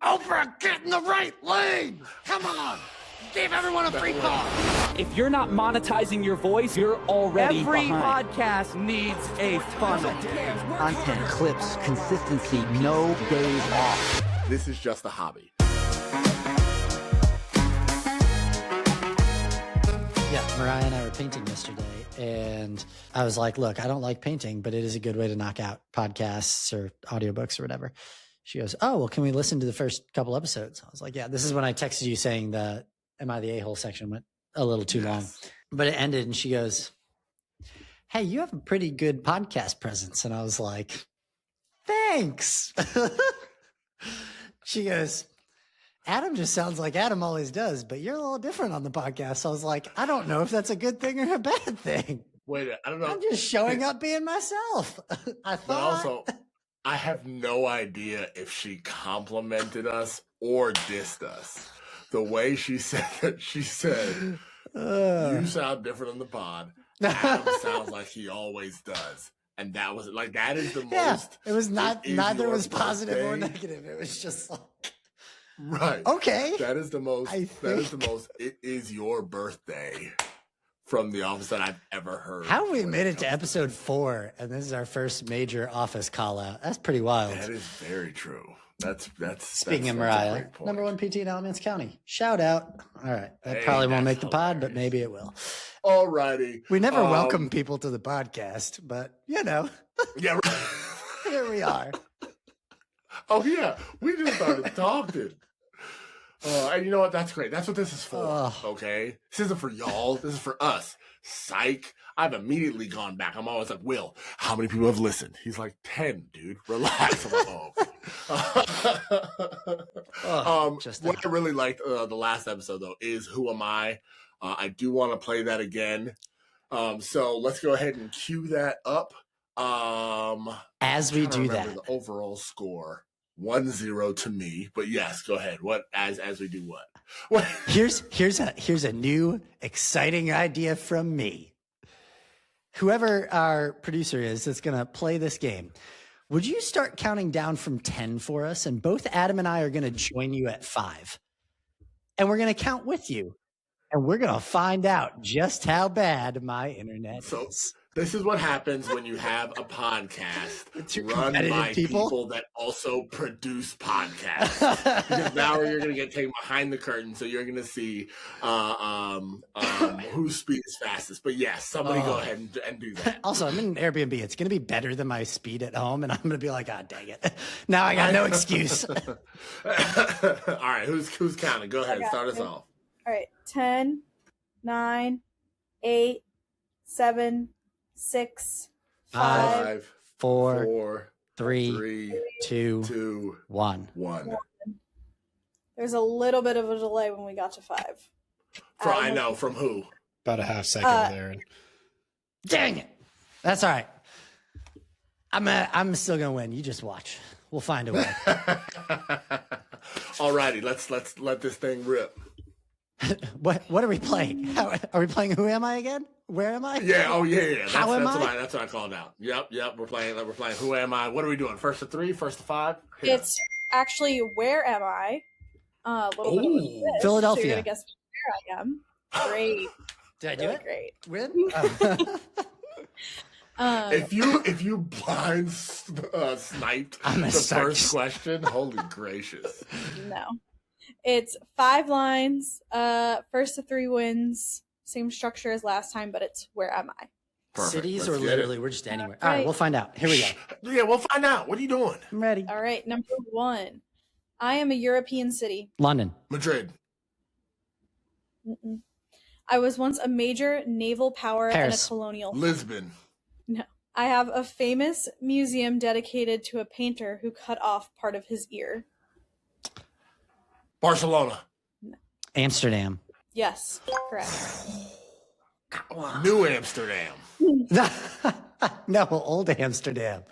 Oprah, get in the right lane! Come on! Give everyone a free car! If you're not monetizing your voice, you're already Every behind. podcast needs a funnel. Content, clips, consistency, no days off. This is just a hobby. Yeah, Mariah and I were painting yesterday, and I was like, look, I don't like painting, but it is a good way to knock out podcasts or audiobooks or whatever. She goes, oh, well, can we listen to the first couple episodes? I was like, yeah, this is when I texted you saying the Am I the A-hole section went a little too long, but it ended, and she goes, hey, you have a pretty good podcast presence. And I was like, thanks. She goes, Adam just sounds like Adam always does, but you're a little different on the podcast. So I was like, I don't know if that's a good thing or a bad thing. Wait, I don't know. I'm just showing up being myself. I thought. But also, I have no idea if she complimented us or dissed us. The way she said it, she said, you sound different on the pod. Adam sounds like he always does. And that was like, that is the most. It was not, neither was positive or birthday. negative. It was just like, Right. okay. That is the most, it is your birthday from The Office that I've ever heard. How have we made it to episode 4 and this is our first major Office call out? That's pretty wild. That is very true. That's Speaking of that's a Mariah, great point. number 1 PT in Alamance County. Shout out. All right. That Hey, probably won't that's make the pod, but hilarious. maybe it will. All righty. We never welcome people to the podcast, but you know, Yeah. Right. here we are. Oh yeah, we just started talking. And you know what? That's great. That's what this is for. Okay, this isn't for y'all. This is for us. Psych. I've immediately gone back. I'm always like, Will, how many people have listened? He's like, 10, dude. Relax. I'm like, oh, okay. What I really liked the last episode though is Who Am I? I do want to play that again. So let's go ahead and cue that up. As we do that, the overall score 1-0 to me, but yes, go ahead. What as we do what? here's a new exciting idea from me. Whoever our producer is that's going to play this game, would you start counting down from 10 for us? And both Adam and I are going to join you at 5. And we're going to count with you. And we're going to find out just how bad my internet is. This is what happens when you have a podcast run by people that also produce podcasts. Because now you're going to get taken behind the curtain, so you're going to see whose speed is fastest. But yes, somebody go ahead and do that. Also, I'm in an Airbnb. It's going to be better than my speed at home, and I'm going to be like, oh, dang it. Now I got no excuse. All right, who's counting? Go ahead, start us off. All right, 10, 9, 8, 7, 6, 5, 4, 3, 2, 1. There's a little bit of a delay when we got to 5. I know, from who? About a half second there. Dang it. That's all right. I'm still gonna win. You just watch. We'll find a way. All righty, let's let this thing rip. What are we playing? Are we playing Who Am I again? Where am I? Yeah. Oh yeah. How am I? That's what I called out. Yep. We're playing. Who Am I? What are we doing? First to 3, first to 5. Here. It's actually Where Am I? A little bit of a twist. Philadelphia. So you're gonna guess where I am. Great. Did I do Really it? Great. Win? If you blind sniped the first question, holy gracious! No. It's 5 lines. First to 3 wins. Same structure as last time, but it's Where Am I? Perfect. Cities Let's or get literally it. we're just anywhere. All right, we'll find out. Here we go. Yeah, we'll find out. What are you doing? I'm ready. All right, number 1. I am a European city. London. Madrid. Mm-mm. I was once a major naval power and a Paris. colonial. Lisbon. No. I have a famous museum dedicated to a painter who cut off part of his ear. Barcelona. Amsterdam. Yes, correct. New Amsterdam. No, old Amsterdam.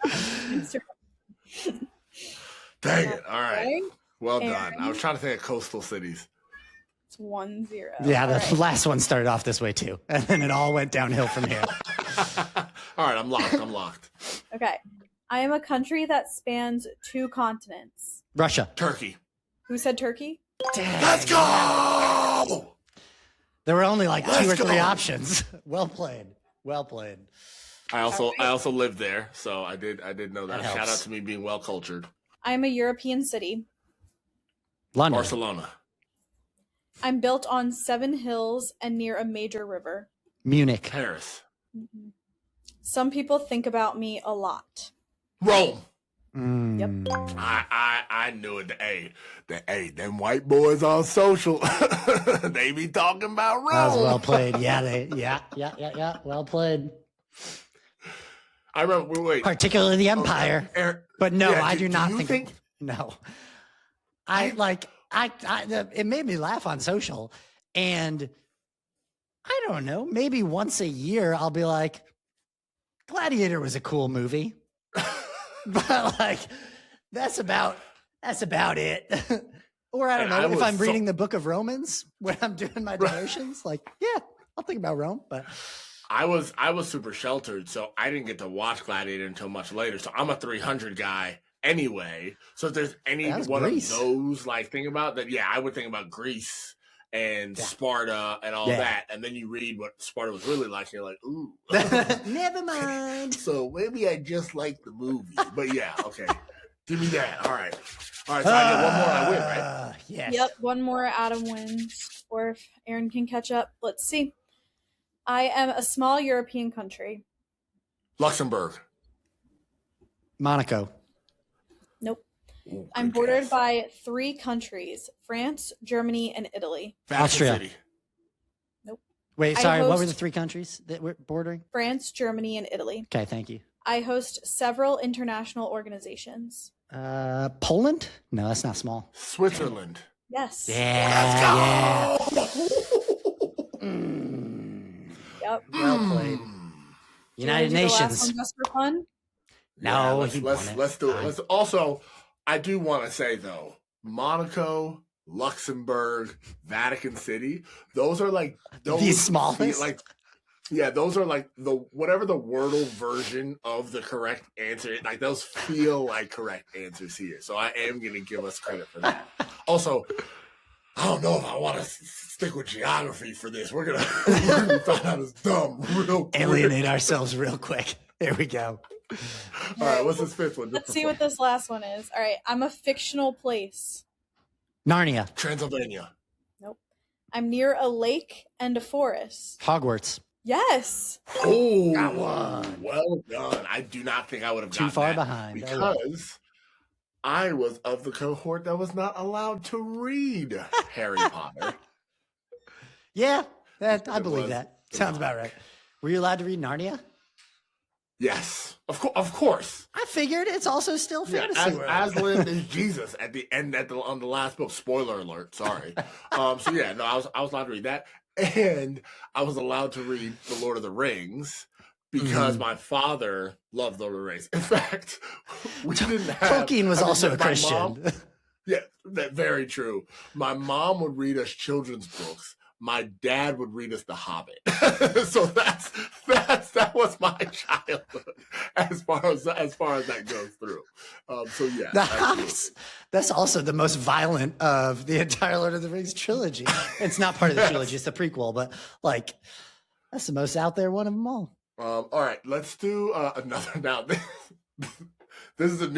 Dang it! All right. Okay. Well done. I was trying to think of coastal cities. It's 1-0. Yeah, the All right. last one started off this way too. And then it all went downhill from here. All right, I'm locked. Okay. I am a country that spans 2 continents. Russia. Turkey. Who said turkey? Let's go! There were only like Let's 2 or 3 go. options. Well played. Well played. I also lived there, so I did know that. That Shout out helps. to me being well cultured. I'm a European city. London. Barcelona. I'm built on 7 hills and near a major river. Munich. Paris. Some people think about me a lot. Rome. Mm. I knew it. Them white boys on social, they be talking about Rome. That was well played. Yeah, well played. I remember. Wait, Particularly the Empire. But no, Yeah, I do not you think. No, it made me laugh on social, and I don't know. Maybe once a year, I'll be like, "Gladiator was a cool movie," but like, that's about it. Or I don't know if I'm reading the Book of Romans when I'm doing my devotions. Like, yeah, I'll think about Rome, but. I was super sheltered, so I didn't get to watch Gladiator until much later. So I'm a 300 guy anyway. So if there's any one Greece. of those like think about that, yeah, I would think about Greece and Sparta and all that. And then you read what Sparta was really like, and you're like, ooh. Never mind. So maybe I just like the movie. But yeah, okay. Give me that. All right. So I get one more and I win, right? Yes. Yep, one more Adam wins. Or if Aaron can catch up. Let's see. I am a small European country. Luxembourg. Monaco. Nope. Ooh, I'm good bordered guess. by 3 countries: France, Germany, and Italy. Vatican Austria. City. Wait, I sorry. What were host- the 3 countries that were bordering? France, Germany, and Italy. Okay, thank you. I host several international organizations. Poland? No, that's not small. Switzerland. Yes. Yeah. Yep. Well played. Do you wanna United do the last Nations. one just for fun? No, let's do it. Let's also. I do want to say though, Monaco, Luxembourg, Vatican City. Those are like The smallest? Like, yeah, those are like the whatever the Wordle version of the correct answer. Like those feel like correct answers here. So I am going to give us credit for that. Also, I don't know if I want to stick with geography for this. We're gonna find out it's dumb real quick. Alienate ourselves real quick. Here we go. All right, what's this 5th one? Let's see what this last one is. All right. I'm a fictional place. Narnia. Transylvania. Nope. I'm near a lake and a forest. Hogwarts. Yes. Oh, Got one. Well done. I do not think I would have Too gotten far that behind. Oh, well. because I was of the cohort that was not allowed to read Harry Potter. Yeah, I It believe was. that. Sounds about right. Were you allowed to read Narnia? Yes, of course. I figured it's also still Yeah, fantasy world. Aslan is Jesus at the end on the last book. Spoiler alert. Sorry. So yeah, no, I was allowed to read that, and I was allowed to read The Lord of the Rings because my father loved Lord of the Rings. In fact, we didn't have. Tolkien was also a my Christian. mom- yeah, that's very true. My mom would read us children's books. My dad would read us The Hobbit. So that was my childhood as far as that goes through. So yeah, The absolutely. Hobbits. That's also the most violent of the entire Lord of the Rings trilogy. It's not part of the trilogy; it's the prequel. But like, that's the most out there one of them all. All right, let's do another now. This is a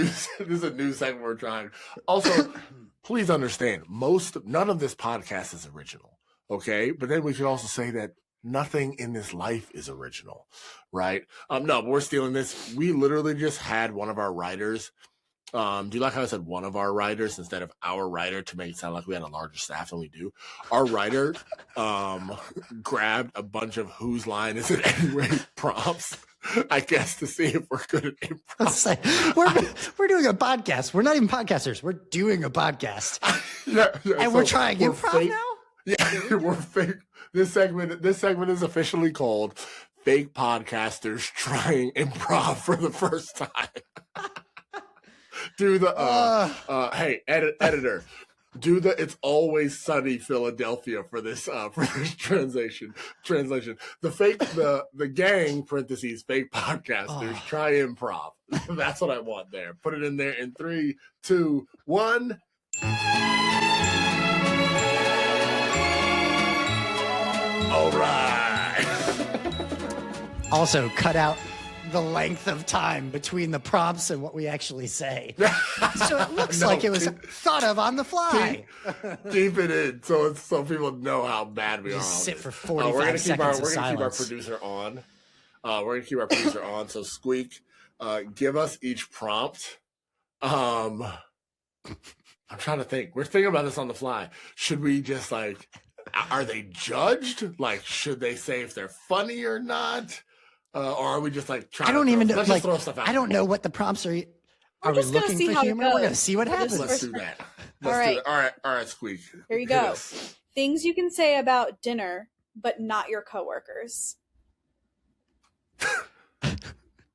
new segment we're trying. Also, please understand, none of this podcast is original. Okay, but then we should also say that nothing in this life is original, right? No, but we're stealing this. We literally just had one of our writers. Do you like how I said one of our writers instead of our writer to make it sound like we had a larger staff than we do? Our writer grabbed a bunch of whose line is it anyway prompts, I guess, to see if we're good at improv. It's like, we're doing a podcast. We're not even podcasters. We're doing a podcast, Yeah, and we're trying we're improv fake- now. Yeah, we're fake. This segment is officially called "Fake Podcasters Trying Improv for the First Time." Do the hey editor, do the "It's Always Sunny Philadelphia" for this translation. The gang parentheses fake podcasters try improv. That's what I want there. Put it in there in 3, 2, 1. All right. Also, cut out the length of time between the prompts and what we actually say. So it looks like it was thought of on the fly. Keep it in so people know how bad we are. Just sit this. for 45 seconds of We're going to keep our silence. producer on. We're going to keep our producer on. So, Squeak, give us each prompt. I'm trying to think. We're thinking about this on the fly. Should we just like, are they judged? Like, should they say if they're funny or not? Or are we just like trying I don't to even know. let's Like, just throw stuff out I don't there. know what the prompts are. Are we just gonna looking see for how it humor? We're going to goes. see what happens. Let's do that. All right. All right, Squeak. Here you Hit go. us. Things you can say about dinner, but not your coworkers.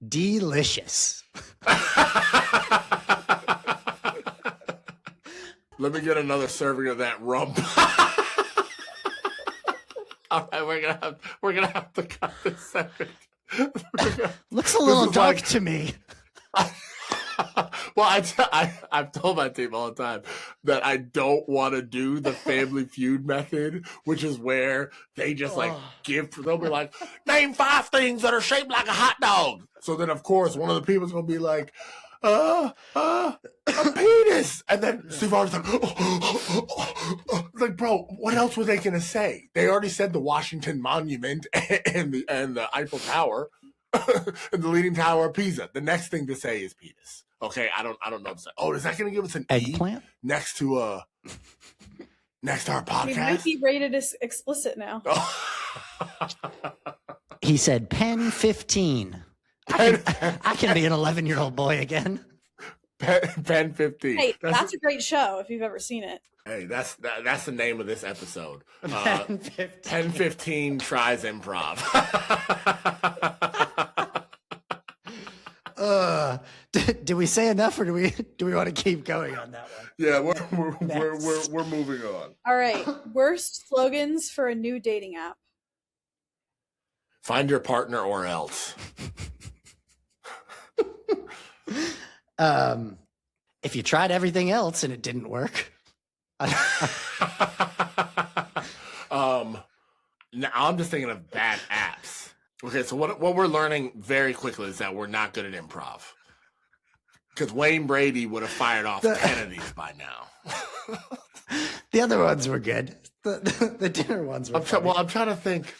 Delicious. Let me get another serving of that rump. All right, we're gonna have to cut this segment. Looks a little is dark like- to me. Well, I've told my team all the time that I don't want to do the Family Feud method, which is where they just like they'll be like, name 5 things that are shaped like a hot dog. So then, of course, one of the people's gonna be like, a penis. And then Steve Harvey's like, like, bro, what else were they gonna say? They already said the Washington Monument and the Eiffel Tower and the Leaning Tower of Pisa. The next thing to say is penis. Okay, I don't know what to say. Oh, is that gonna give us an Eggplant? E next to our podcast? We might be rated as explicit now. He said Pen15. I can be an 11-year-old boy again. Pen15. Hey, that's a great show if you've ever seen it. Hey, that's the name of this episode. Pen15. Pen15 tries improv. Do we say enough, or do we want to keep going on that one? Yeah, we're moving on. All right. Worst slogans for a new dating app. Find your partner or else. If you tried everything else and it didn't work. Now I'm just thinking of bad apps. Okay, so what we're learning very quickly is that we're not good at improv. Because Wayne Brady would have fired off 10 of these by now. The other ones were good. The dinner ones were funny. I'm trying to think.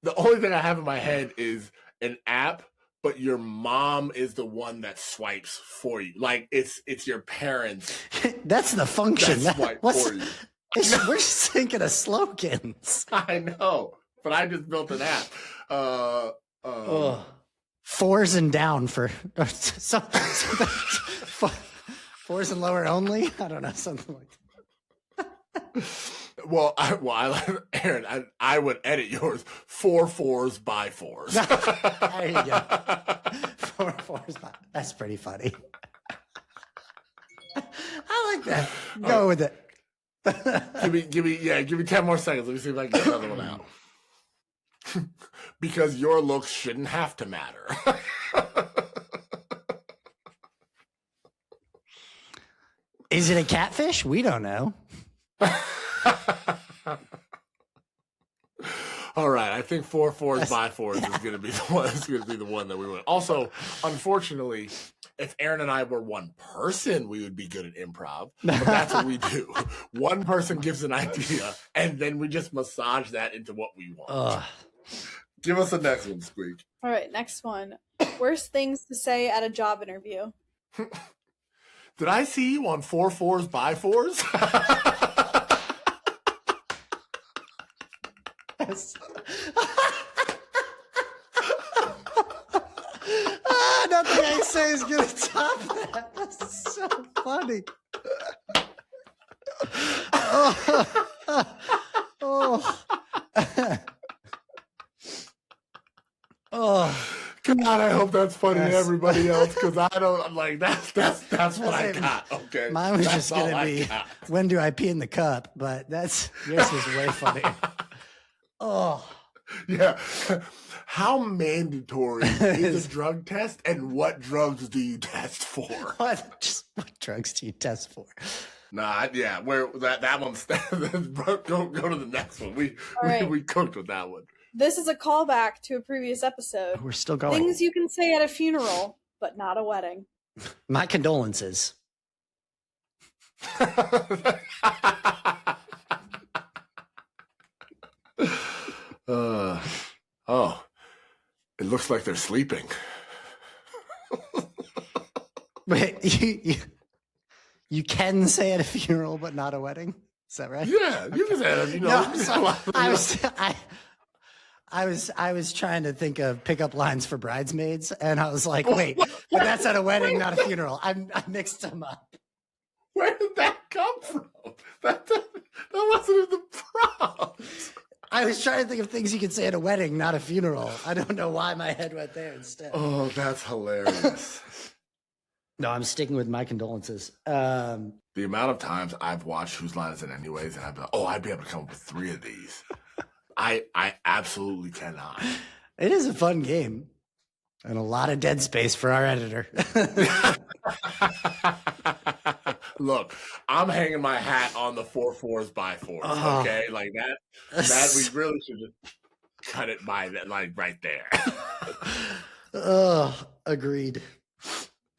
The only thing I have in my head is an app, but your mom is the one that swipes for you. Like it's your parents. That's the function. That swipe for you. We're just thinking of slogans. I know, but I just built an app. Fours and down for fours and lower only. I don't know, something like that. Well, Aaron, I would edit yours 4 4s by 4s. There you go. 4 4s by. That's pretty funny. I like that. Go with it. give me 10 more seconds. Let me see if I can get another one out. Because your looks shouldn't have to matter. Is it a catfish? We don't know. All right, I think 4 4s by 4s is going to be the one. Is going to be the one that we win. Also, unfortunately, if Aaron and I were one person, we would be good at improv. But that's what we do. One person gives an idea, and then we just massage that into what we want. Give us the next one, Squeak. All right, next one. Worst things to say at a job interview. Did I see you on 4 4s by 4s? Nothing I say is going to top that. That's so funny. God, I hope that's funny to everybody else because I don't like that's what I got. Okay, Mine was that's just going to be, when do I pee in the cup? But yours was way funnier. Yeah. How mandatory is a drug test, and what drugs do you test for? What drugs do you test for? Nah, where that one's go to the next one. We cooked with that one. This is a callback to a previous episode. We're still going. Things you can say at a funeral, but not a wedding. My condolences. Oh, it looks like they're sleeping. Wait, you can say at a funeral, but not a wedding? Is that right? Yeah, you can say it. You know, No, sorry. I was trying to think of pickup lines for bridesmaids, and I was like, wait, but that's at a wedding, not a funeral. I mixed them up. Where did that come from? That wasn't the prompt. I was trying to think of things you could say at a wedding, not a funeral. I don't know why my head went there instead. Oh, that's hilarious. No, I'm sticking with my condolences. The amount of times I've watched Whose Line Is It Anyways, and I've been like, oh, I'd be able to come up with 3 of these. I absolutely cannot. It is a fun game. And a lot of dead space for our editor. Look, I'm hanging my hat on the 4 by 4s, okay? Like that we really should just cut it by that, like right there. Agreed.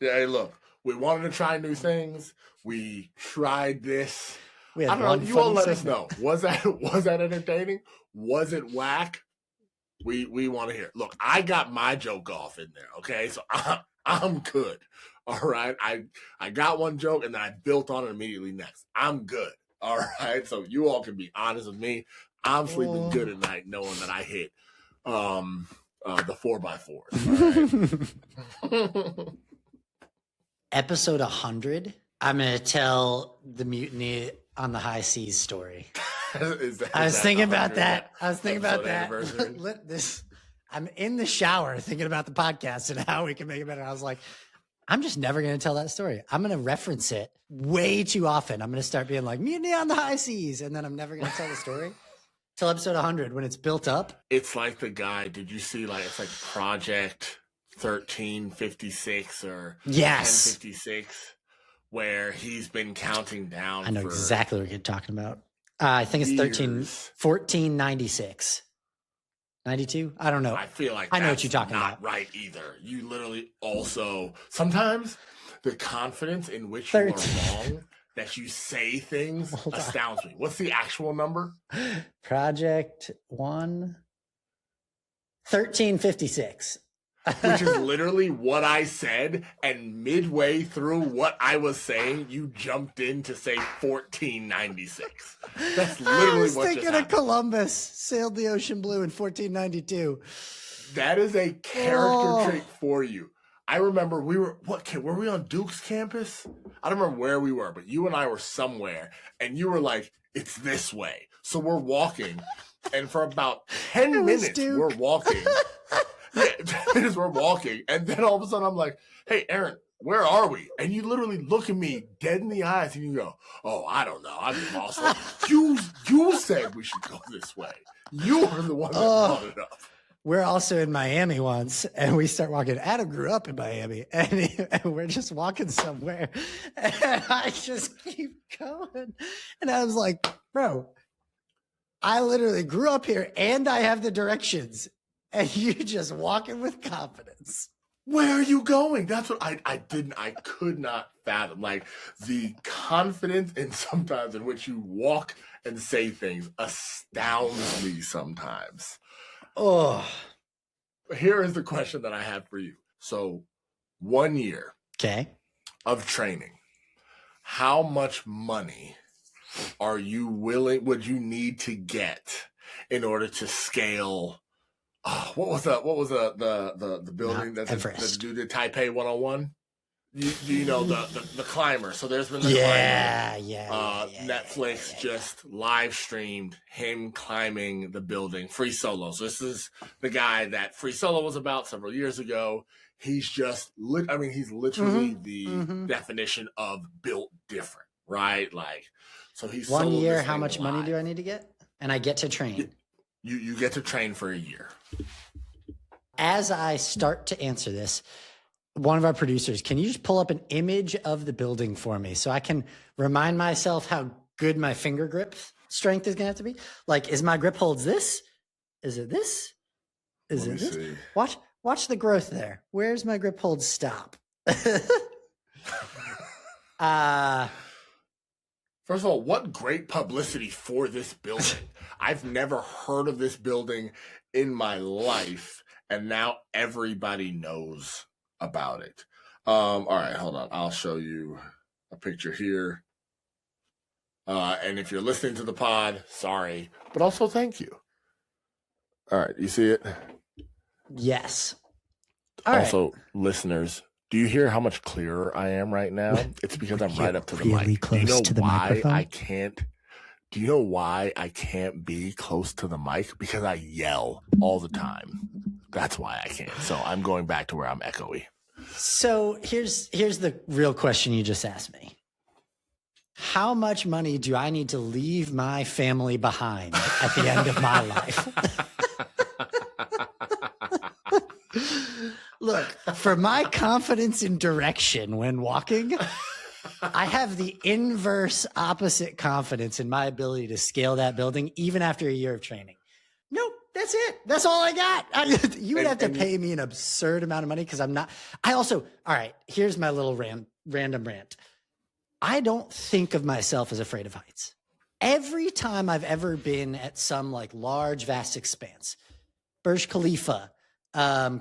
Yeah, hey, look, we wanted to try new things. We tried this. We I had don't know. You all let us segment. know. Was that entertaining? Was it whack? We want to hear. Look, I got my joke off in there. Okay, so I'm good. All right, I got one joke and then I built on it immediately next. I'm good. All right, so you all can be honest with me. I'm sleeping good at night knowing that I hit the 4x4s. All right? Episode 100. I'm gonna tell the mutiny on the high seas story. I was thinking about that. I'm in the shower thinking about the podcast and how we can make it better. I was like, I'm just never going to tell that story. I'm going to reference it way too often. I'm going to start being like, mutiny on the high seas. And then I'm never going to tell the story till episode 100 when it's built up. It's like the guy, did you see, like, it's like Project 1356 or Yes. 1056, where he's been counting down. I know for exactly what you're talking about. I think it's years. 1496. 92? I don't know. I feel like I know what that's you're talking not about. right either. You literally also sometimes the confidence in which you are 13. wrong that you say things Hold on. astounds me. What's the actual number? Project 1356. Which is literally what I said, and midway through what I was saying, you jumped in to say 1496. That's I literally was what thinking just of happened. Columbus sailed the ocean blue in 1492. That is a character trait for you. I remember were we on Duke's campus? I don't remember where we were, but you and I were somewhere, and you were like, it's this way. So we're walking, and for about 10 minutes, Duke. we're walking. Yeah, 10 minutes we're walking, and then all of a sudden I'm like, hey, Aaron, where are we? And you literally look at me dead in the eyes, and you go, oh, I don't know. I've been lost. You said we should go this way. You were the one that brought it up. We're also in Miami once, and we start walking. Adam grew up in Miami, and we're just walking somewhere, and I just keep going. And I was like, bro, I literally grew up here, and I have the directions, and you just walking with confidence. Where are you going? That's what I could not fathom. Like, the confidence and sometimes in which you walk and say things astounds me sometimes. Oh, Here is the question that I have for you. So, 1 year okay. of training, how much money would you need to get in order to scale? What was the building Mount Everest. that did Taipei 101? You know the climber. So there's been the Yeah. Netflix just live streamed him climbing the building, Free Solo. So this is the guy that Free Solo was about several years ago. He's just he's literally the definition of built different, right? Like, so he's 1 soloed year. this How thing much money live. do I need to get? And I get to train. You get to train for a year. As I start to answer this, one of our producers, can you just pull up an image of the building for me so I can remind myself how good my finger grip strength is going to have to be? Like, is my grip holds this? Is it this? Is Let it me this? see. Watch the growth there. Where's my grip hold stop? First of all, what great publicity for this building. I've never heard of this building in my life, and now everybody knows about it. All right, hold on. I'll show you a picture here. And if you're listening to the pod, sorry, but also thank you. All right, you see it? Yes. All also, right. listeners, do you hear how much clearer I am right now? It's because I'm right up to the really mic. close do you know to the why microphone? I can't? Do you know why I can't be close to the mic? Because I yell all the time. That's why I can't. So I'm going back to where I'm echoey. So here's the real question you just asked me. How much money do I need to leave my family behind at the end of my life? Look, for my confidence in direction when walking, I have the inverse opposite confidence in my ability to scale that building even after a year of training. Nope, that's it. That's all I got. You would have to pay me an absurd amount of money because I'm not. All right, here's my little random rant. I don't think of myself as afraid of heights. Every time I've ever been at some like large, vast expanse, Burj Khalifa,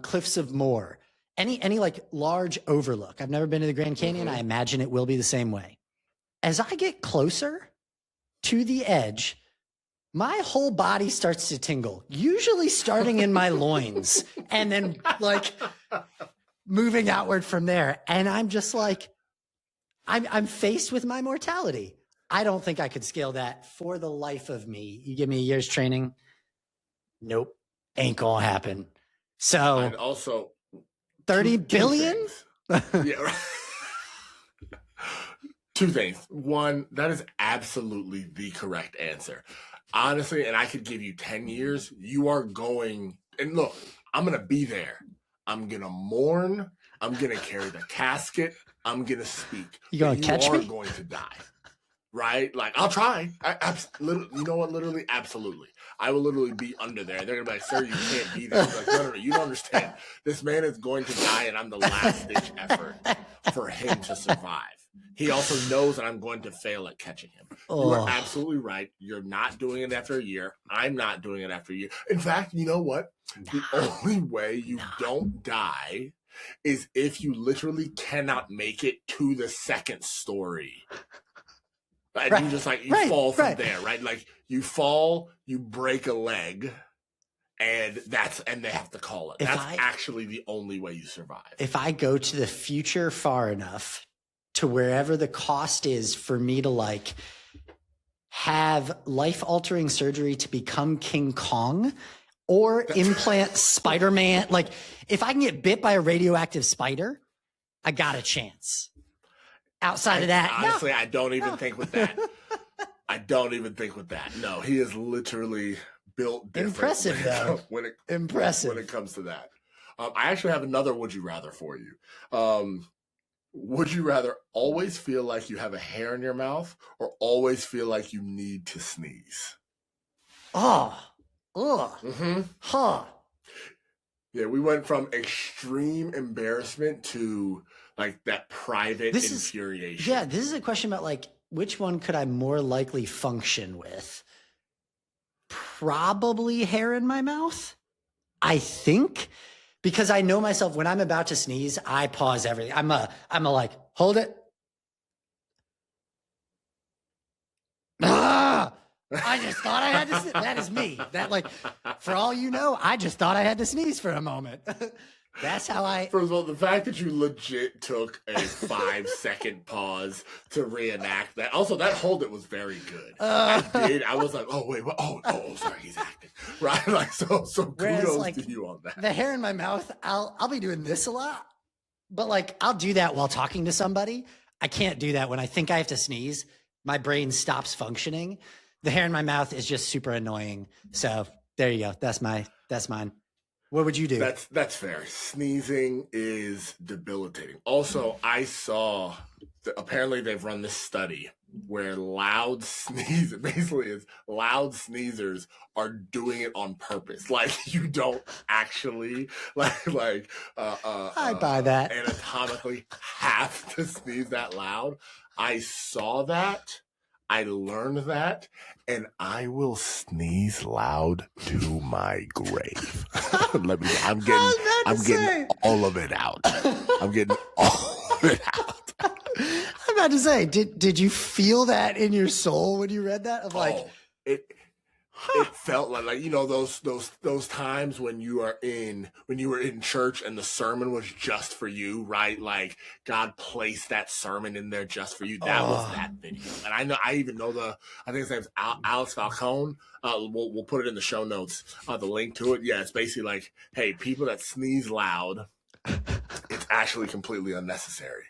Cliffs of Moher, any like large overlook. I've never been to the Grand Canyon. I imagine it will be the same way. As I get closer to the edge, my whole body starts to tingle, usually starting in my loins and then like moving outward from there. And I'm just like, I'm faced with my mortality. I don't think I could scale that for the life of me. You give me a year's training. Nope. Ain't gonna happen. So And also 30 billion? Yeah, right. Two things. One, that is absolutely the correct answer. Honestly, and I could give you 10 years, you are going, and look, I'm going to be there. I'm going to mourn. I'm going to carry the casket. I'm going to speak. You going to catch me? You are going to die. Right? Like, I'll try. You know what? Literally, absolutely. I will literally be under there. They're going to be like, sir, you can't be there. I'm like, no, you don't understand. This man is going to die, and I'm the last-ditch effort for him to survive. He also knows that I'm going to fail at catching him. You are absolutely right. You're not doing it after a year. I'm not doing it after a year. In fact, you know what? The only way you don't die is if you literally cannot make it to the second story. And right. You just like, you fall from there, right? Like you fall, you break a leg, and they have to call it. That's actually the only way you survive. If I go to the future far enough to wherever the cost is for me to like have life-altering surgery to become King Kong or implant Spider-Man, like if I can get bit by a radioactive spider, I got a chance. Outside of that, honestly, I don't even think with that. I don't even think with that. No, he is literally built different. Impressive, though. Impressive when it comes to that. I actually have another would you rather for you. Would you rather always feel like you have a hair in your mouth or always feel like you need to sneeze? Yeah, we went from extreme embarrassment to like that private infuriation. This is a question about like which one could I more likely function with? Probably hair in my mouth, I think, because I know myself when I'm about to sneeze, I pause everything. I'm a like, hold it. I just thought I had to sneeze. That is me. That like, for all you know, I just thought I had to sneeze for a moment. That's how I. First of all, the fact that you legit took a 5-second pause to reenact that. Also, that hold it was very good. I was like, oh wait, what? Oh, sorry, he's acting right. Like so kudos like, to you on that. The hair in my mouth, I'll be doing this a lot, but like I'll do that while talking to somebody. I can't do that when I think I have to sneeze. My brain stops functioning. The hair in my mouth is just super annoying. So there you go. That's mine. What would you do? That's fair. Sneezing is debilitating. Also, I saw apparently they've run this study where loud sneezers, basically is loud sneezers are doing it on purpose. Like you don't actually I buy that. anatomically have to sneeze that loud. I saw that. I learned that, and I will sneeze loud to my grave. I'm getting all of it out. I'm getting all of it out. I'm about to say, did you feel that in your soul when you read that? Of like, it felt like those times when you were in church and the sermon was just for you, right? Like God placed that sermon in there just for you. That was that video. And I even know I think his name's Alex Falcone. We'll put it in the show notes, the link to it. Yeah, it's basically like, hey, people that sneeze loud, it's actually completely unnecessary.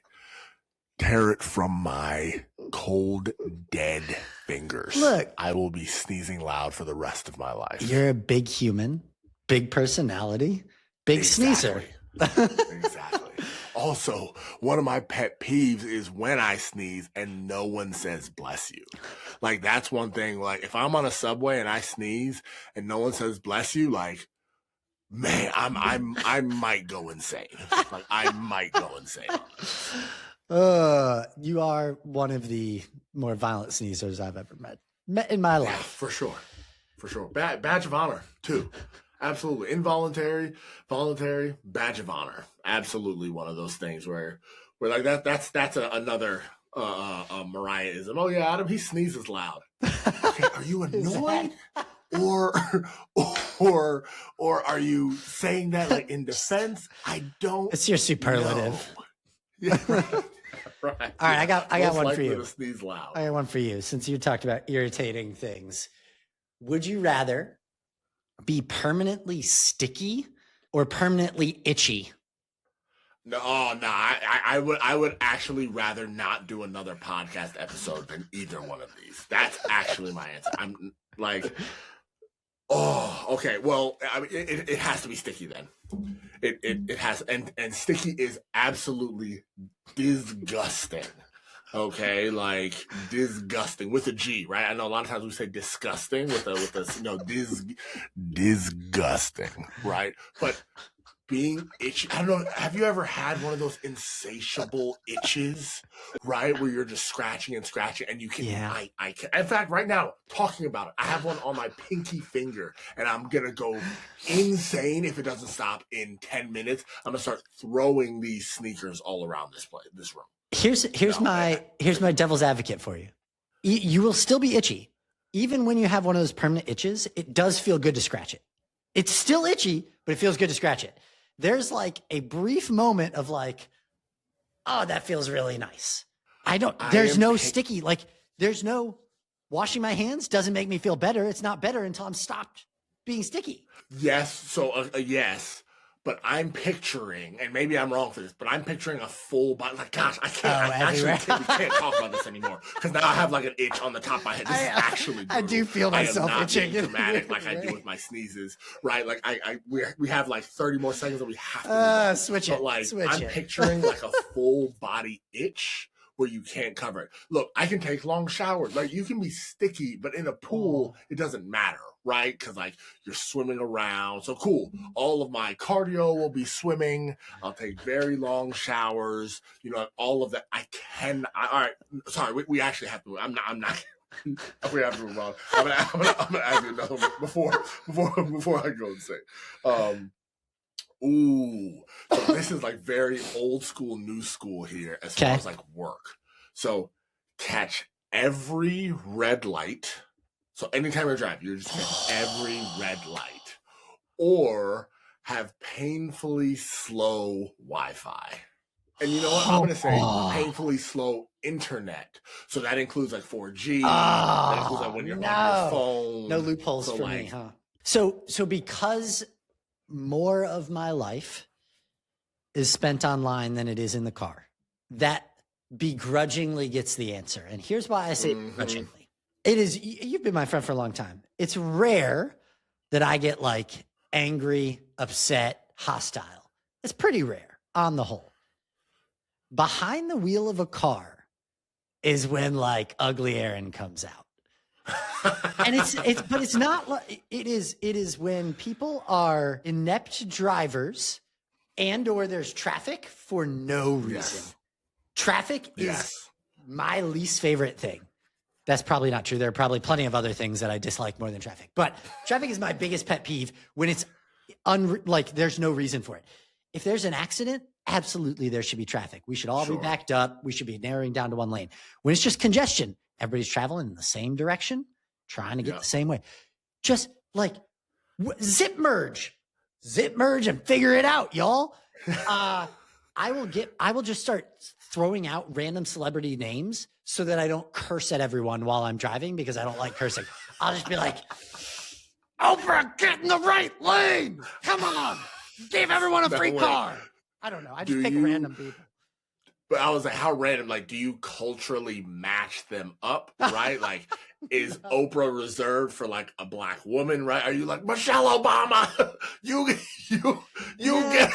Tear it from my cold, dead fingers. Look, I will be sneezing loud for the rest of my life. You're a big human, big personality, big sneezer. Exactly. Also, one of my pet peeves is when I sneeze and no one says bless you. Like that's one thing. Like if I'm on a subway and I sneeze and no one says bless you, like, man, I might go insane. Like I might go insane. You are one of the more violent sneezers I've ever met in my life. Yeah, for sure. Badge of honor too. Absolutely. Involuntary, voluntary, badge of honor. Absolutely one of those things where like that's another Mariah-ism. Oh yeah, Adam, he sneezes loud. Okay, are you annoyed? Or are you saying that like in defense? I don't. It's your superlative. Yeah, right. All right, I got one for you. To sneeze loud. I got one for you. Since you talked about irritating things, would you rather be permanently sticky or permanently itchy? No, I would actually rather not do another podcast episode than either one of these. That's actually my answer. I'm like, oh, okay. Well, I mean, it has to be sticky then. It has, and sticky is absolutely disgusting. Okay, like disgusting with a G, right? I know a lot of times we say disgusting with disgusting, right? But being itchy, I don't know. Have you ever had one of those insatiable itches, right? Where you're just scratching and you can, I can. In fact, right now, talking about it, I have one on my pinky finger and I'm going to go insane if it doesn't stop in 10 minutes. I'm going to start throwing these sneakers all around this room. Here's my devil's advocate for you. You will still be itchy. Even when you have one of those permanent itches, it does feel good to scratch it. It's still itchy, but it feels good to scratch it. There's like a brief moment of like, oh, that feels really nice. There's no sticky, like there's no washing my hands doesn't make me feel better. It's not better until I'm stopped being sticky. Yes. So yes. But I'm picturing, and maybe I'm wrong for this, but I'm picturing a full body. Like, gosh, we can't talk about this anymore because now I have like an itch on the top of my head. This is actually brutal. I do feel myself itching. Being dramatic like I do with my sneezes, right? Like we have like 30 more seconds that we have to switch but it. Like switch I'm picturing like a full body itch where you can't cover it. Look, I can take long showers. Like you can be sticky, but in a pool, it doesn't matter, right? Because like you're swimming around. So cool. All of my cardio will be swimming. I'll take very long showers. You know, all of that. All right. Sorry, we actually have to. I'm not. We have to move on. I'm gonna ask you another one before I go insane. Ooh, so this is like very old school, new school here as far as like work. So catch every red light. So anytime you're driving, you're just catch every red light, or have painfully slow Wi-Fi. And you know what? I'm gonna say painfully slow internet. So that includes like 4G. That includes like when you're on your phone. No loopholes for me, huh? So because more of my life is spent online than it is in the car, that begrudgingly gets the answer. And here's why I say begrudgingly. It is, you've been my friend for a long time. It's rare that I get like angry, upset, hostile. It's pretty rare on the whole. Behind the wheel of a car, is when like Ugly Aaron comes out. And it's not like it is when people are inept drivers and or there's traffic for no reason. Yes. Traffic is my least favorite thing. That's probably not true. There are probably plenty of other things that I dislike more than traffic, but traffic is my biggest pet peeve when it's like there's no reason for it. If there's an accident, absolutely there should be traffic. We should all be backed up. We should be narrowing down to one lane. When it's just congestion, everybody's traveling in the same direction, trying to get the same way. Just like zip merge and figure it out, y'all. I will just start throwing out random celebrity names so that I don't curse at everyone while I'm driving because I don't like cursing. I'll just be like, Oprah, get in the right lane. Come on. Give everyone a free car. I don't know. I just pick random people. But I was like, how random? Like, do you culturally match them up, right? Like, is Oprah reserved for like a black woman, right? Are you like Michelle Obama? you get.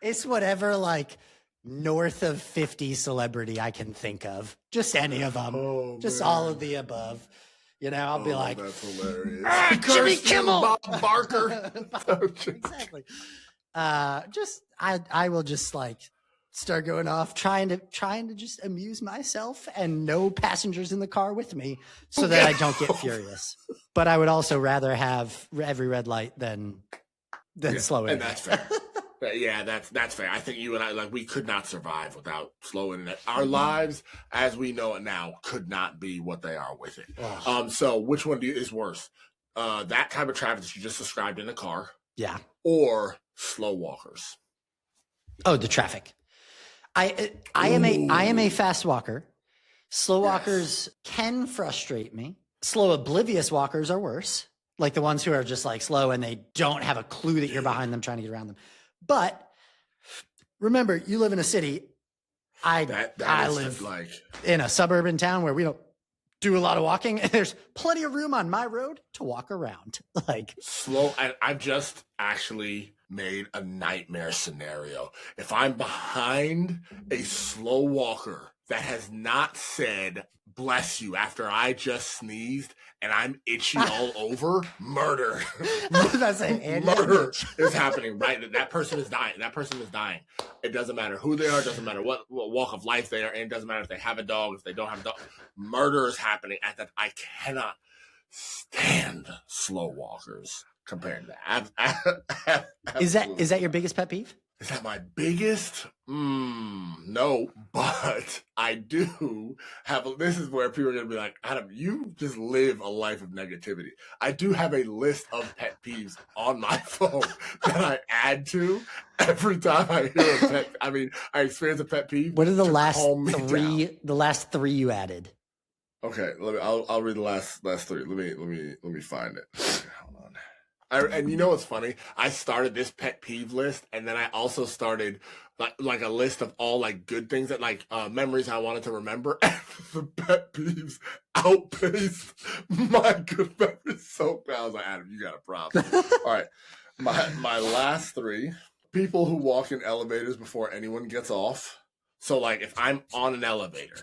It's whatever like north of 50 celebrity I can think of. Just any of them. Just all of the above. You know, I'll be like, that's hilarious. Jimmy Kimmel, Bob Barker. Exactly. I will just like start going off trying to just amuse myself and no passengers in the car with me so that I don't get furious. But I would also rather have every red light than slow it. And that's fair. Yeah, that's fair. I think you and I, like, we could not survive without slow internet. Our lives, as we know it now, could not be what they are with it. So which one is worse? That type of traffic that you just described in the car, or slow walkers? Oh, the traffic. I am a fast walker. Slow walkers can frustrate me. Slow oblivious walkers are worse. Like the ones who are just like slow and they don't have a clue that you're behind them trying to get around them. But remember, you live in a city. I live like in a suburban town where we don't do a lot of walking, and there's plenty of room on my road to walk around. Like slow. I've just actually made a nightmare scenario. If I'm behind a slow walker that has not said "bless you" after I just sneezed and I'm itchy all over, murder. Murder is happening, right? That person is dying. That person is dying. It doesn't matter who they are. It doesn't matter what walk of life they are in. It doesn't matter if they have a dog, if they don't have a dog. Murder is happening at that. I cannot stand slow walkers compared to that. Is that your biggest pet peeve? Is that my biggest? No, but I do have, this is where people are going to be like, Adam, you just live a life of negativity. I do have a list of pet peeves on my phone that I add to every time I hear a pet. I mean, I experience a pet peeve. What are the last three? The last three you added? Okay, I'll read the last three. Let me find it. Hold on. And you know what's funny? I started this pet peeve list, and then I also started like a list of all like good things that like memories I wanted to remember. And the pet peeves outpaced my good memories so bad. I was like, Adam, you got a problem. All right, my last three: people who walk in elevators before anyone gets off. So like, if I'm on an elevator,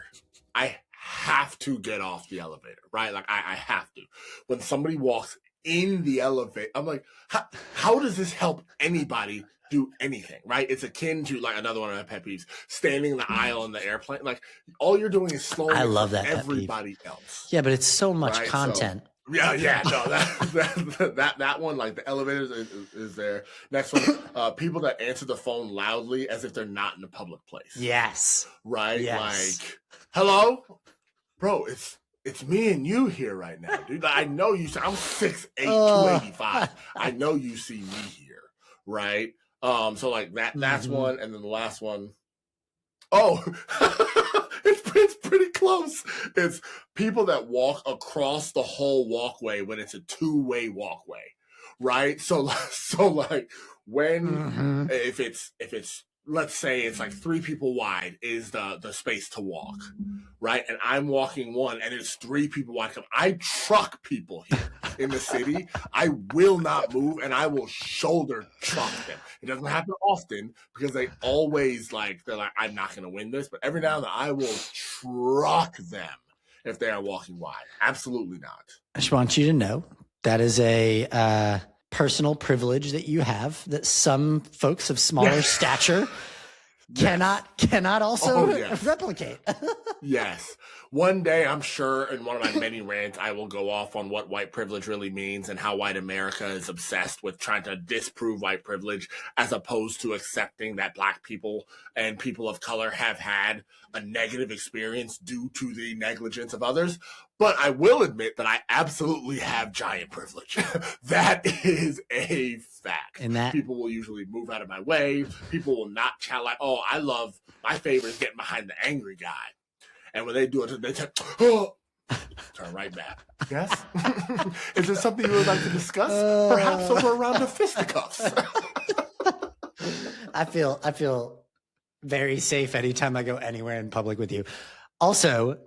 I have to get off the elevator, right? Like I have to. When somebody walks in the elevator, I'm like, how does this help anybody do anything, right? It's akin to like another one of my pet peeves, standing in the aisle in the airplane. Like all you're doing is slowing everybody else. Yeah, but it's so much content. So, yeah, no, that one, like the elevators is there. Next one, people that answer the phone loudly as if they're not in a public place. Yes. Right? Yes. Like, hello? Bro, it's me and you here right now, dude. I know you. I'm 6'8", 285. I know you see me here, right? So like that's one, and then the last one. Oh, it's pretty close. It's people that walk across the whole walkway when it's a two-way walkway, right? So like when if it's let's say it's like 3 people wide is the space to walk, right? And I'm walking one and it's 3 people wide. I truck people here. in the city, I will not move and I will shoulder truck them. It doesn't happen often because they're like, I'm not going to win this. But every now and then I will truck them if they are walking wide. Absolutely not. I just want you to know that is a personal privilege that you have that some folks of smaller stature cannot also replicate. Yes. One day, I'm sure in one of my many rants, I will go off on what white privilege really means and how white America is obsessed with trying to disprove white privilege as opposed to accepting that Black people and people of color have had a negative experience due to the negligence of others. But I will admit that I absolutely have giant privilege. That is a fact. And that people will usually move out of my way. People will not chat like, oh, my favorite is getting behind the angry guy. And when they do it, they turn right back. Yes? Is there something you would like to discuss? Perhaps over a round of fisticuffs. I feel very safe anytime I go anywhere in public with you. Also,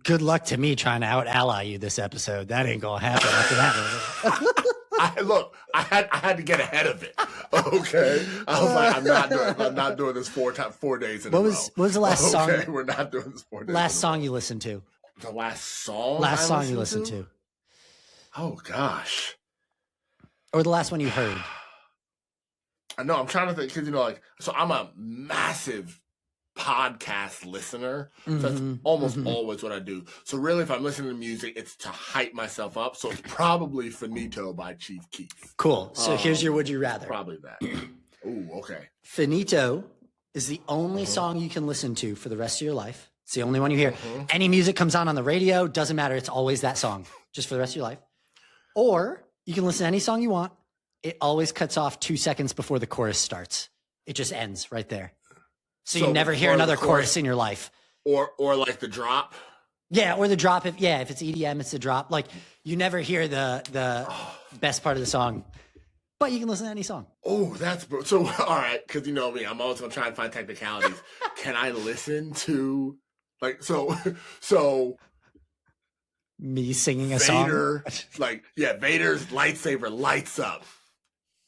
good luck to me trying to out-ally you this episode. That ain't going to happen after that. I had to get ahead of it. Okay, I was like, I'm not doing this 4 days in a row. What was the last song? Okay, we're not doing this 4 days. Last song you listened to? The last song. Last song you listened to? Oh gosh. Or the last one you heard? I know. I'm trying to think because so I'm a massive podcast listener. So that's almost always what I do. So really, if I'm listening to music, it's to hype myself up. So it's probably Finito by Chief Keef. Cool. So here's your would you rather. Probably that. Ooh, okay. Finito is the only song you can listen to for the rest of your life. It's the only one you hear. Any music comes on the radio, doesn't matter. It's always that song, just for the rest of your life. Or you can listen to any song you want. It always cuts off 2 seconds before the chorus starts. It just ends right there. So you never hear another chorus in your life. Or like the drop. Yeah, or the drop. If it's EDM, it's the drop. Like you never hear the best part of the song, but you can listen to any song. Oh, that's so. All right, because you know me, I'm always gonna try and find technicalities. Can I listen to so me singing a Vader, song? Vader's lightsaber lights up.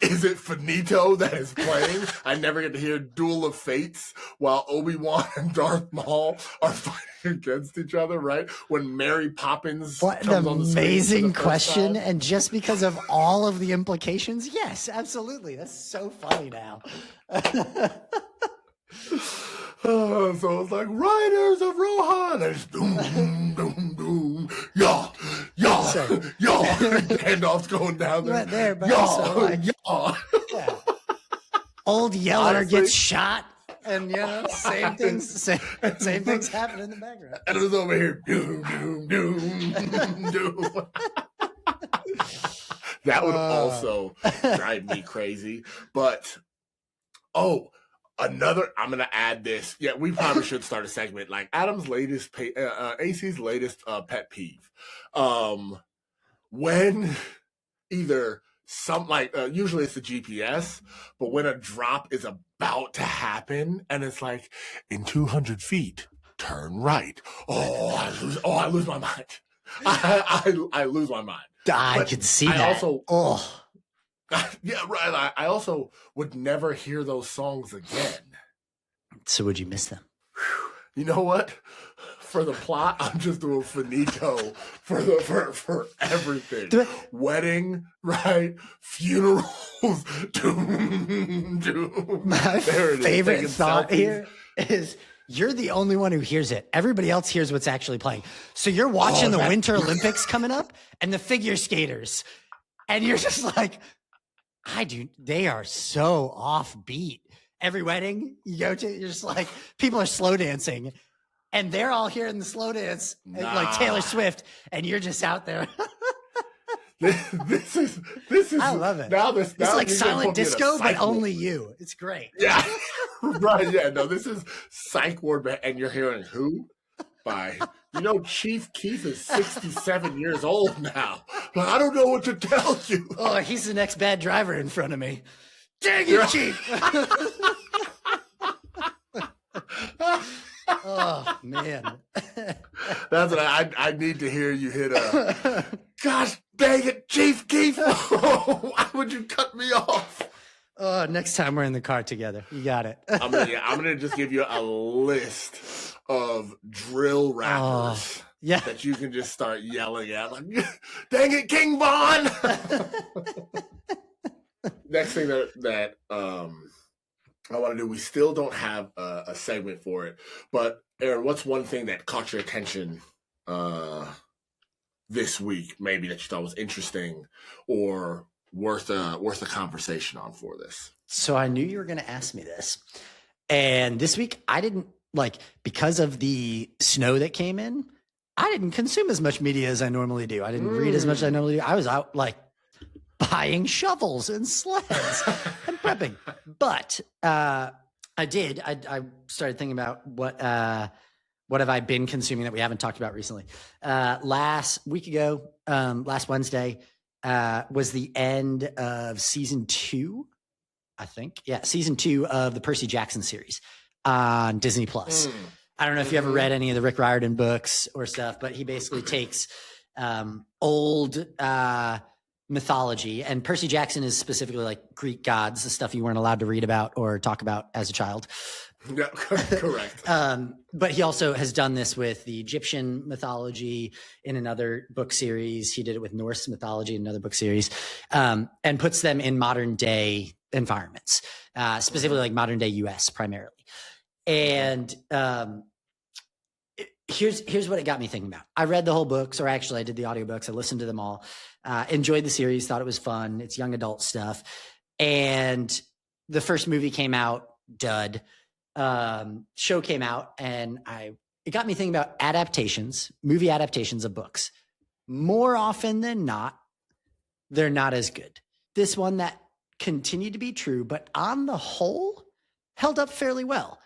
Is it Finito that is playing? I never get to hear Duel of Fates while Obi-Wan and Darth Maul are fighting against each other, right? When Mary Poppins comes on the screen. Amazing question. Time. And just because of all of the implications, yes, absolutely. That's so funny now. So it's like Riders of Rohan. And it's doom, doom, doom. Y'all. Gandalf's going down there. Right there, but y'all. Yeah. Old Yeller gets shot, and same things happen in the background. And it's over here, doom, doom, doom, doom. That would also drive me crazy. But I'm going to add this. Yeah, we probably should start a segment like Adam's latest, AC's latest pet peeve. When either usually it's the GPS, but when a drop is about to happen and it's like in 200 feet, turn right. I lose my mind. I lose my mind. I can see that. Yeah, right. I also would never hear those songs again. So would you miss them? You know what? For the plot, I'm just doing Finito for everything. Wedding, right? Funerals, doom. My favorite thought here is you're the only one who hears it. Everybody else hears what's actually playing. So you're watching the Winter Olympics coming up and the figure skaters, and you're just like, they are so offbeat. Every wedding you go to, you're just like, people are slow dancing and they're all hearing the slow dance like Taylor Swift, and you're just out there. This is I love it. It's like silent disco, but only you. It's great. Yeah. Right. Yeah. No, this is Psych Ward, and you're hearing who? By Chief Keef is 67 years old now. But I don't know what to tell you. Oh, he's the next bad driver in front of me. Dang it, Chief. Oh man. That's what I need to hear you hit a. Gosh dang it, Chief Keith! Why would you cut me off? Next time we're in the car together, you got it. I'm gonna just give you a list of drill rappers that you can just start yelling at, like, "Dang it, King Von!" Next thing that I want to do, we still don't have a segment for it, but Aaron, what's one thing that caught your attention this week, maybe that you thought was interesting or worth a conversation on for this? So I knew you were going to ask me this, and this week I didn't because of the snow that came in. I didn't consume as much media as I normally do. I didn't read as much as I normally do. I was out buying shovels and sleds and prepping. But I did. I started thinking about what have I been consuming that we haven't talked about recently. Last Wednesday was the end of season 2, I think. Yeah, season 2 of the Percy Jackson series on Disney Plus. I don't know if you ever read any of the Rick Riordan books or stuff, but he basically takes old mythology, and Percy Jackson is specifically Greek gods, the stuff you weren't allowed to read about or talk about as a child. Yeah, correct. But he also has done this with the Egyptian mythology in another book series. He did it with Norse mythology in another book series, and puts them in modern day environments, specifically modern day US primarily. And here's what it got me thinking about. I read the whole books, or actually I did the audiobooks. I listened to them all. Enjoyed the series, thought it was fun. It's young adult stuff. And the first movie came out, dud. Show came out, and it got me thinking about movie adaptations of books. More often than not, they're not as good. This one that continued to be true, but on the whole, held up fairly well.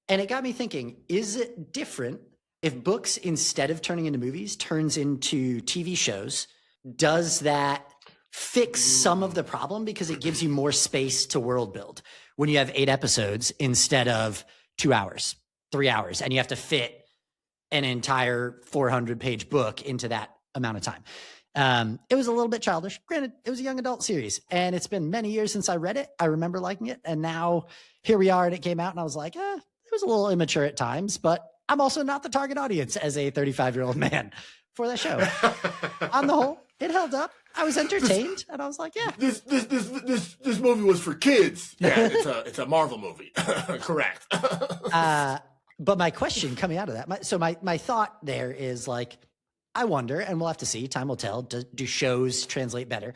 And it got me thinking, is it different if books, instead of turning into movies, turns into TV shows? Does that fix some of the problem because it gives you more space to world build when you have 8 episodes instead of 2 hours, 3 hours, and you have to fit an entire 400-page book into that amount of time? It was a little bit childish. Granted, it was a young adult series, and it's been many years since I read it. I remember liking it, and now here we are, and it came out, and I was like, it was a little immature at times, but I'm also not the target audience as a 35-year-old man for that show. On the whole, it held up. I was entertained, and I was like, yeah. This movie was for kids. Yeah, it's a Marvel movie. Correct. But my question coming out of that, my thought there is I wonder, and we'll have to see, time will tell, do shows translate better?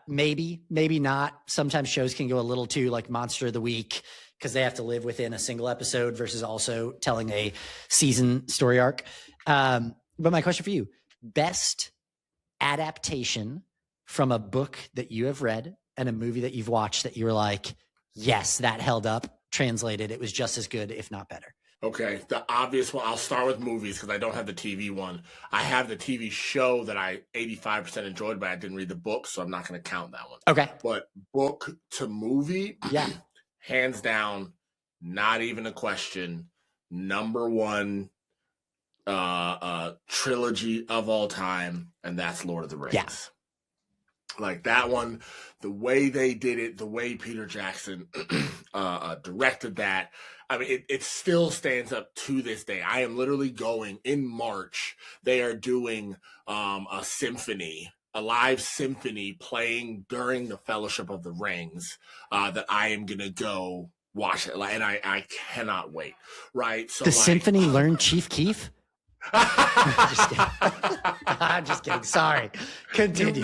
Maybe not. Sometimes shows can go a little too Monster of the Week because they have to live within a single episode versus also telling a season story arc. But my question for you, best adaptation from a book that you have read and a movie that you've watched that you were like, yes, that held up, translated, it was just as good, if not better. Okay, the obvious one, I'll start with movies because I don't have the TV one. I have the TV show that I 85% enjoyed, but I didn't read the book, so I'm not going to count that one. Okay. But book to movie, yeah, hands down, not even a question, number one trilogy of all time, and that's Lord of the Rings. Yeah. That one, the way they did it, the way Peter Jackson directed that, I mean, it still stands up to this day. I am literally going in March. They are doing a live symphony playing during the Fellowship of the Rings that I am going to go watch it. And I cannot wait. Right. So the symphony learned Chief Keef? I'm just kidding. Sorry. Continue.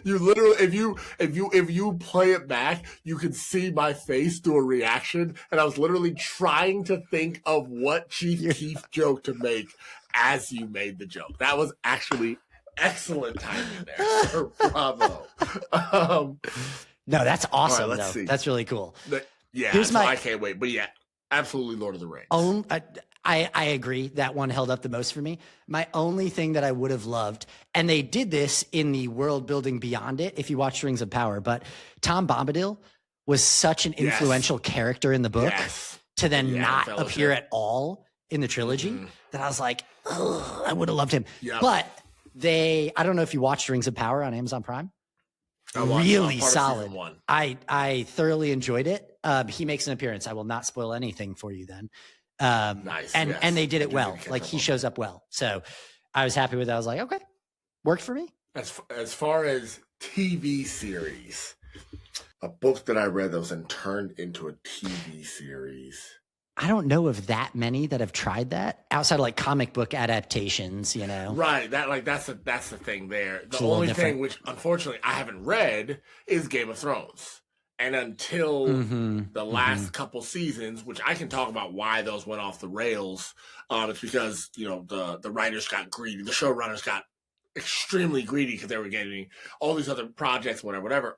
You literally, if you play it back, you can see my face do a reaction, and I was literally trying to think of what Chief Keef joke to make as you made the joke. That was actually excellent timing there, sir. Bravo. No, that's awesome. All right, let's see. That's really cool. I can't wait. But yeah, absolutely Lord of the Rings. I agree. That one held up the most for me. My only thing that I would have loved, and they did this in the world building beyond it, if you watch Rings of Power, but Tom Bombadil was such an influential character in the book to then not appear at all in the trilogy that I was like, ugh, I would have loved him. Yep. But I don't know if you watched Rings of Power on Amazon Prime. Watched, really part solid. Of season 1. I thoroughly enjoyed it. He makes an appearance. I will not spoil anything for you then. Nice. And they did it well. Like he shows up well. So I was happy with that. I was like, okay, worked for me. As far as TV series, a book that I read that was then turned into a TV series. I don't know of that many that have tried that outside of like comic book adaptations, you know? Right. That's the thing there. The It's a little only different. thing which unfortunately I haven't read is Game of Thrones. And until the last couple seasons, which I can talk about why those went off the rails, it's because, you know, the writers got greedy. The showrunners got extremely greedy because they were getting all these other projects, whatever.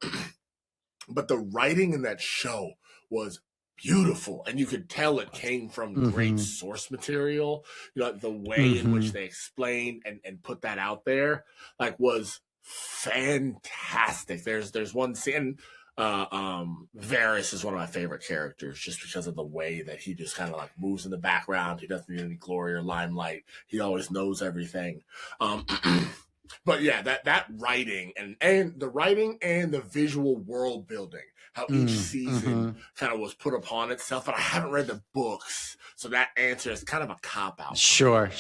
But the writing in that show was beautiful, and you could tell it came from great source material. You know, the way in which they explained and put that out there, like, was fantastic. There's one scene. Varys is one of my favorite characters just because of the way that he just kind of like moves in the background. He doesn't need any glory or limelight. He always knows everything. But yeah, that writing and the writing and the visual world building, how each season kind of was put upon itself. But I haven't read the books, so that answer is kind of a cop out. Sure.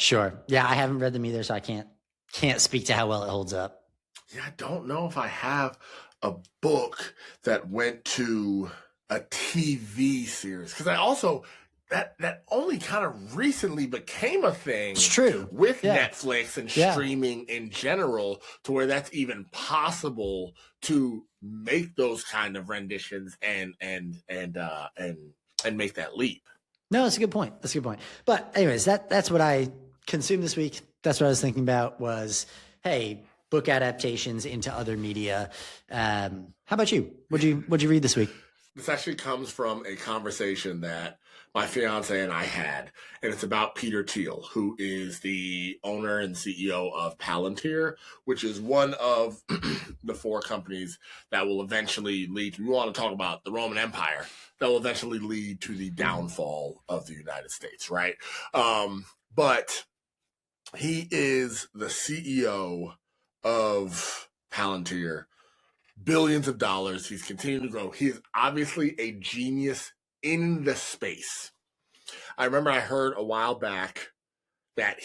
Yeah, I haven't read them either, so I can't speak to how well it holds up. Yeah, I don't know if I have a book that went to a TV series, because I also that only kind of recently became a thing. It's true. With Yeah. Netflix and streaming in general, to where that's even possible to make those kind of renditions and make that leap. No, that's a good point. But anyways, that's what I consumed this week. That's what I was thinking about was, hey, book adaptations into other media. How about you? What'd you read this week? This actually comes from a conversation that my fiance and I had, and it's about Peter Thiel, who is the owner and CEO of Palantir, which is one of the 4 companies that will eventually lead to, we want to talk about the Roman Empire, that will eventually lead to the downfall of the United States, right? But he is the CEO of Palantir, billions of dollars. He's continuing to grow. He is obviously a genius in the space. I remember I heard a while back that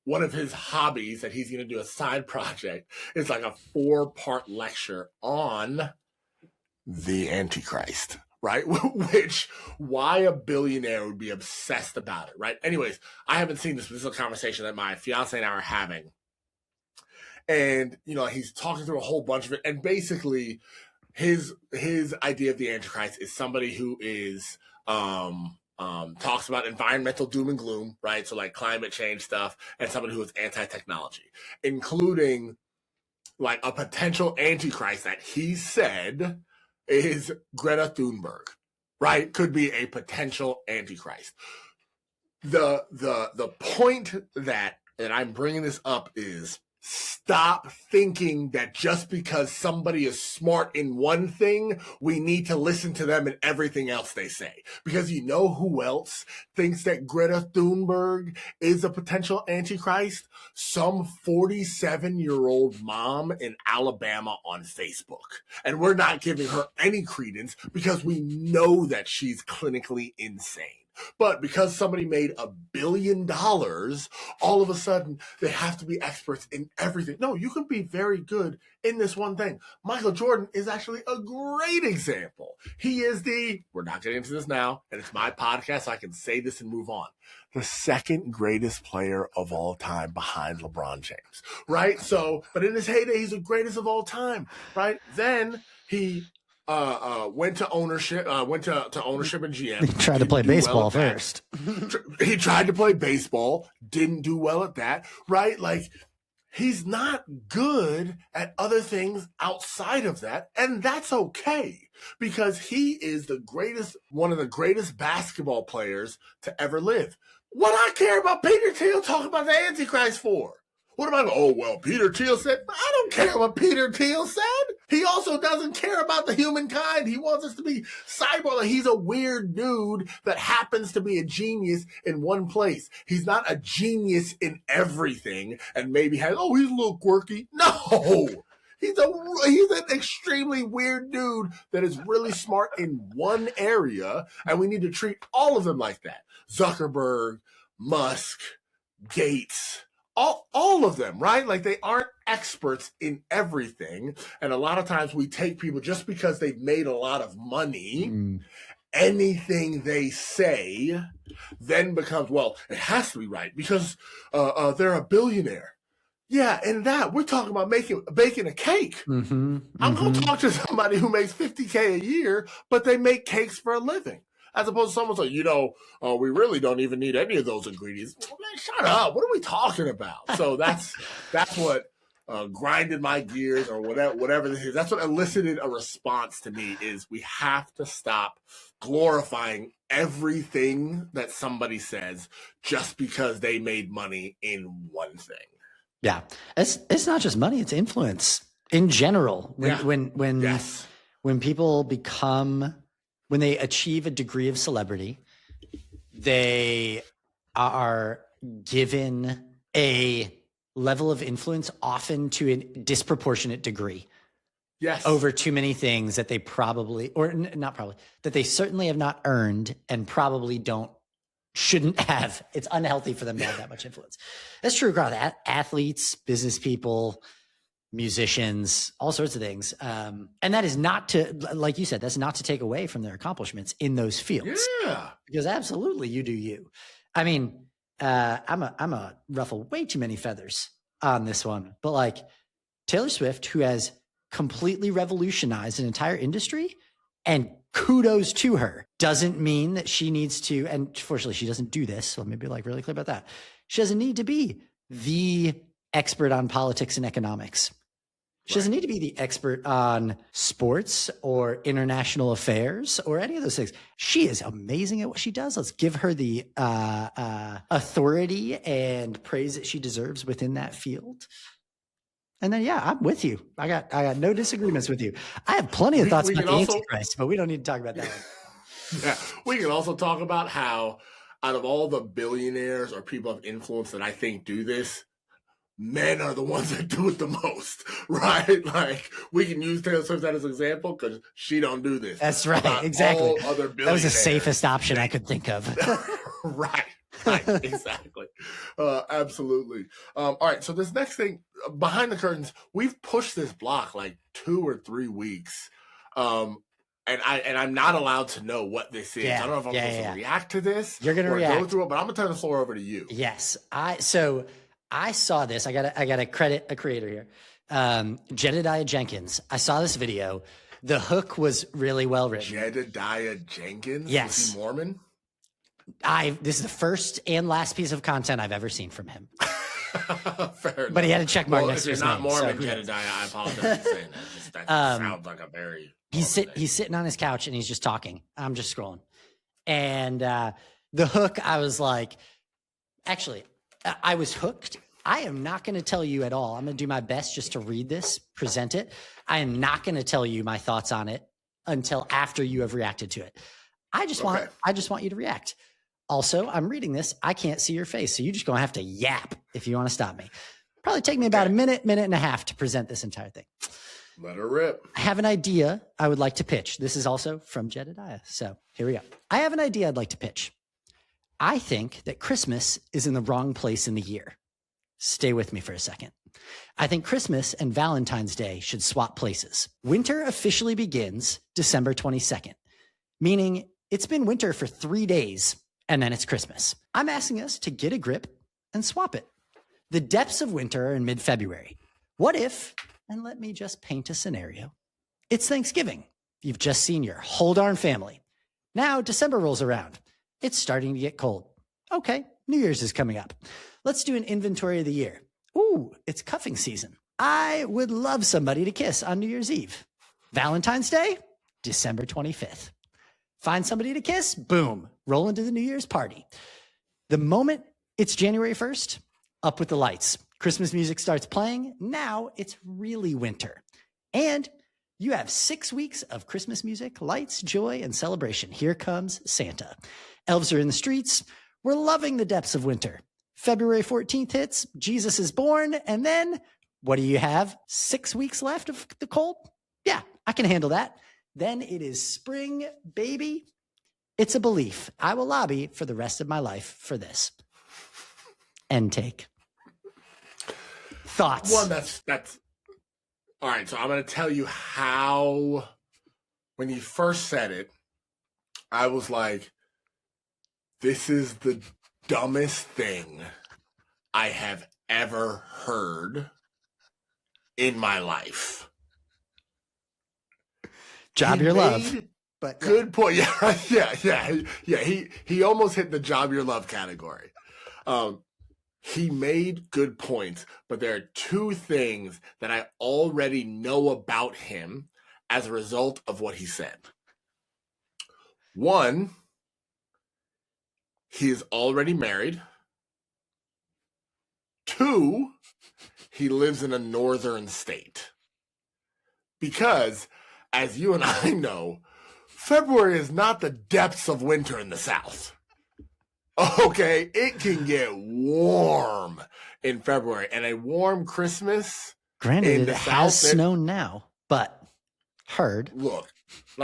one of his hobbies that he's going to do, a side project, is like a 4-part lecture on the Antichrist, right? Which, why a billionaire would be obsessed about it, right? Anyways, I haven't seen this, but this is a conversation that my fiance and I are having. And, you know, he's talking through a whole bunch of it. And basically, his idea of the Antichrist is somebody who is talks about environmental doom and gloom, right? So like climate change stuff, and somebody who is anti-technology, including like a potential Antichrist that he said is Greta Thunberg, right? Could be a potential Antichrist. The point that I'm bringing this up is, stop thinking that just because somebody is smart in one thing, we need to listen to them in everything else they say. Because you know who else thinks that Greta Thunberg is a potential Antichrist? Some 47-year-old mom in Alabama on Facebook. And we're not giving her any credence because we know that she's clinically insane. But because somebody made $1 billion, all of a sudden they have to be experts in everything. No, you can be very good in this one thing. Michael Jordan is actually a great example. He is we're not getting into this now, and it's my podcast, so I can say this and move on, the 2nd greatest player of all time behind LeBron James, right? So, but in his heyday, he's the greatest of all time, right? Then he went to ownership and GM. He tried to play baseball first. He tried to play baseball, didn't do well at that, right? Like, he's not good at other things outside of that, and that's okay, because he is one of the greatest basketball players to ever live. What I care about Peter Thiel talking about the Antichrist for? What am I going? Oh, well, Peter Thiel said, I don't care what Peter Thiel said. He also doesn't care about the humankind. He wants us to be cyborg. He's a weird dude that happens to be a genius in one place. He's not a genius in everything and maybe he's a little quirky. No, he's an extremely weird dude that is really smart in one area, and we need to treat all of them like that. Zuckerberg, Musk, Gates, all of them, right? Like they aren't experts in everything. And a lot of times we take people just because they've made a lot of money, anything they say then becomes, well, it has to be right because they're a billionaire. Yeah, and that we're talking about baking a cake. I'm going to talk to somebody who makes $50K a year, but they make cakes for a living. As opposed to someone saying, we really don't even need any of those ingredients. Man, shut up. What are we talking about? So that's what grinded my gears or whatever this is. That's what elicited a response to me is we have to stop glorifying everything that somebody says just because they made money in one thing. Yeah. It's not just money, it's influence in general. When people when they achieve a degree of celebrity, they are given a level of influence often to a disproportionate degree. Yes. Over too many things that they that they certainly have not earned and probably shouldn't have. It's unhealthy for them to have that much influence. That's true across athletes, business people, musicians, all sorts of things. And that is not to, like you said, that's not to take away from their accomplishments in those fields. Yeah. Because absolutely you do you. I mean, I'm a ruffle way too many feathers on this one, but like Taylor Swift, who has completely revolutionized an entire industry, and kudos to her, doesn't mean that she needs to, and fortunately she doesn't do this, so let me be like really clear about that. She doesn't need to be the expert on politics and economics. She doesn't need to be the expert on sports or international affairs or any of those things. She is amazing at what she does. Let's give her the authority and praise that she deserves within that field. And then, yeah, I'm with you. I got no disagreements with you. I have plenty of thoughts about the Antichrist, but we don't need to talk about that one. Yeah, we can also talk about how out of all the billionaires or people of influence that I think do this, men are the ones that do it the most, right? Like we can use Taylor Swift as an example because she don't do this. That's right, exactly. Other that was the safest option I could think of. Right, exactly. Absolutely. All right, so this next thing, behind the curtains, we've pushed this block like 2 or 3 weeks. And I'm not allowed to know what this is. Yeah, I don't know if I'm supposed to react to this. You're going to react. Go through it, but I'm going to turn the floor over to you. Yes. I saw this. I gotta credit a creator here. Jedediah Jenkins. I saw this video. The hook was really well written. Jedediah Jenkins? Yes. Is he Mormon? This is the first and last piece of content I've ever seen from him. Fair enough. But he had a check mark next to his name. If you're not Mormon, Jedediah, I apologize for saying that. That sounds like a very... He's sitting on his couch and he's just talking. I'm just scrolling. And the hook, I was like... Actually... I was hooked. I am not going to tell you at all. I'm going to do my best just to read this, present it. I am not going to tell you my thoughts on it until after you have reacted to it. I just want you to react. Also, I'm reading this. I can't see your face, so you're just going to have to yap if you want to stop me. Probably take me about a minute and a half to present this entire thing. Let her rip. I have an idea I would like to pitch. This is also from Jedediah. So here we go. I have an idea I'd like to pitch. I think that Christmas is in the wrong place in the year. Stay with me for a second. I think Christmas and Valentine's Day should swap places. Winter officially begins December 22nd, meaning it's been winter for 3 days and then it's Christmas. I'm asking us to get a grip and swap it. The depths of winter are in mid-February. What if, and let me just paint a scenario, it's Thanksgiving. You've just seen your whole darn family. Now December rolls around. It's starting to get cold. Okay, New Year's is coming up. Let's do an inventory of the year. Ooh, it's cuffing season. I would love somebody to kiss on New Year's Eve. Valentine's Day, December 25th. Find somebody to kiss, boom, roll into the New Year's party. The moment it's January 1st, up with the lights. Christmas music starts playing. Now it's really winter. And you have 6 weeks of Christmas music, lights, joy, and celebration. Here comes Santa. Elves are in the streets. We're loving the depths of winter. February 14th hits. Jesus is born. And then what do you have? 6 weeks left of the cold? Yeah, I can handle that. Then it is spring, baby. It's a belief. I will lobby for the rest of my life for this. End take. Thoughts? One, that's all right. So I'm going to tell you how, when you first said it, I was like, this is the dumbest thing I have ever heard in my life. Job your love. But good point. Yeah. He almost hit the job your love category. He made good points, but there are two things that I already know about him as a result of what he said. One, he is already married. Two, he lives in a northern state. Because, as you and I know, February is not the depths of winter in the South. Okay, it can get warm in February, and a warm Christmas. Granted, it has snowed now, but heard. Look, the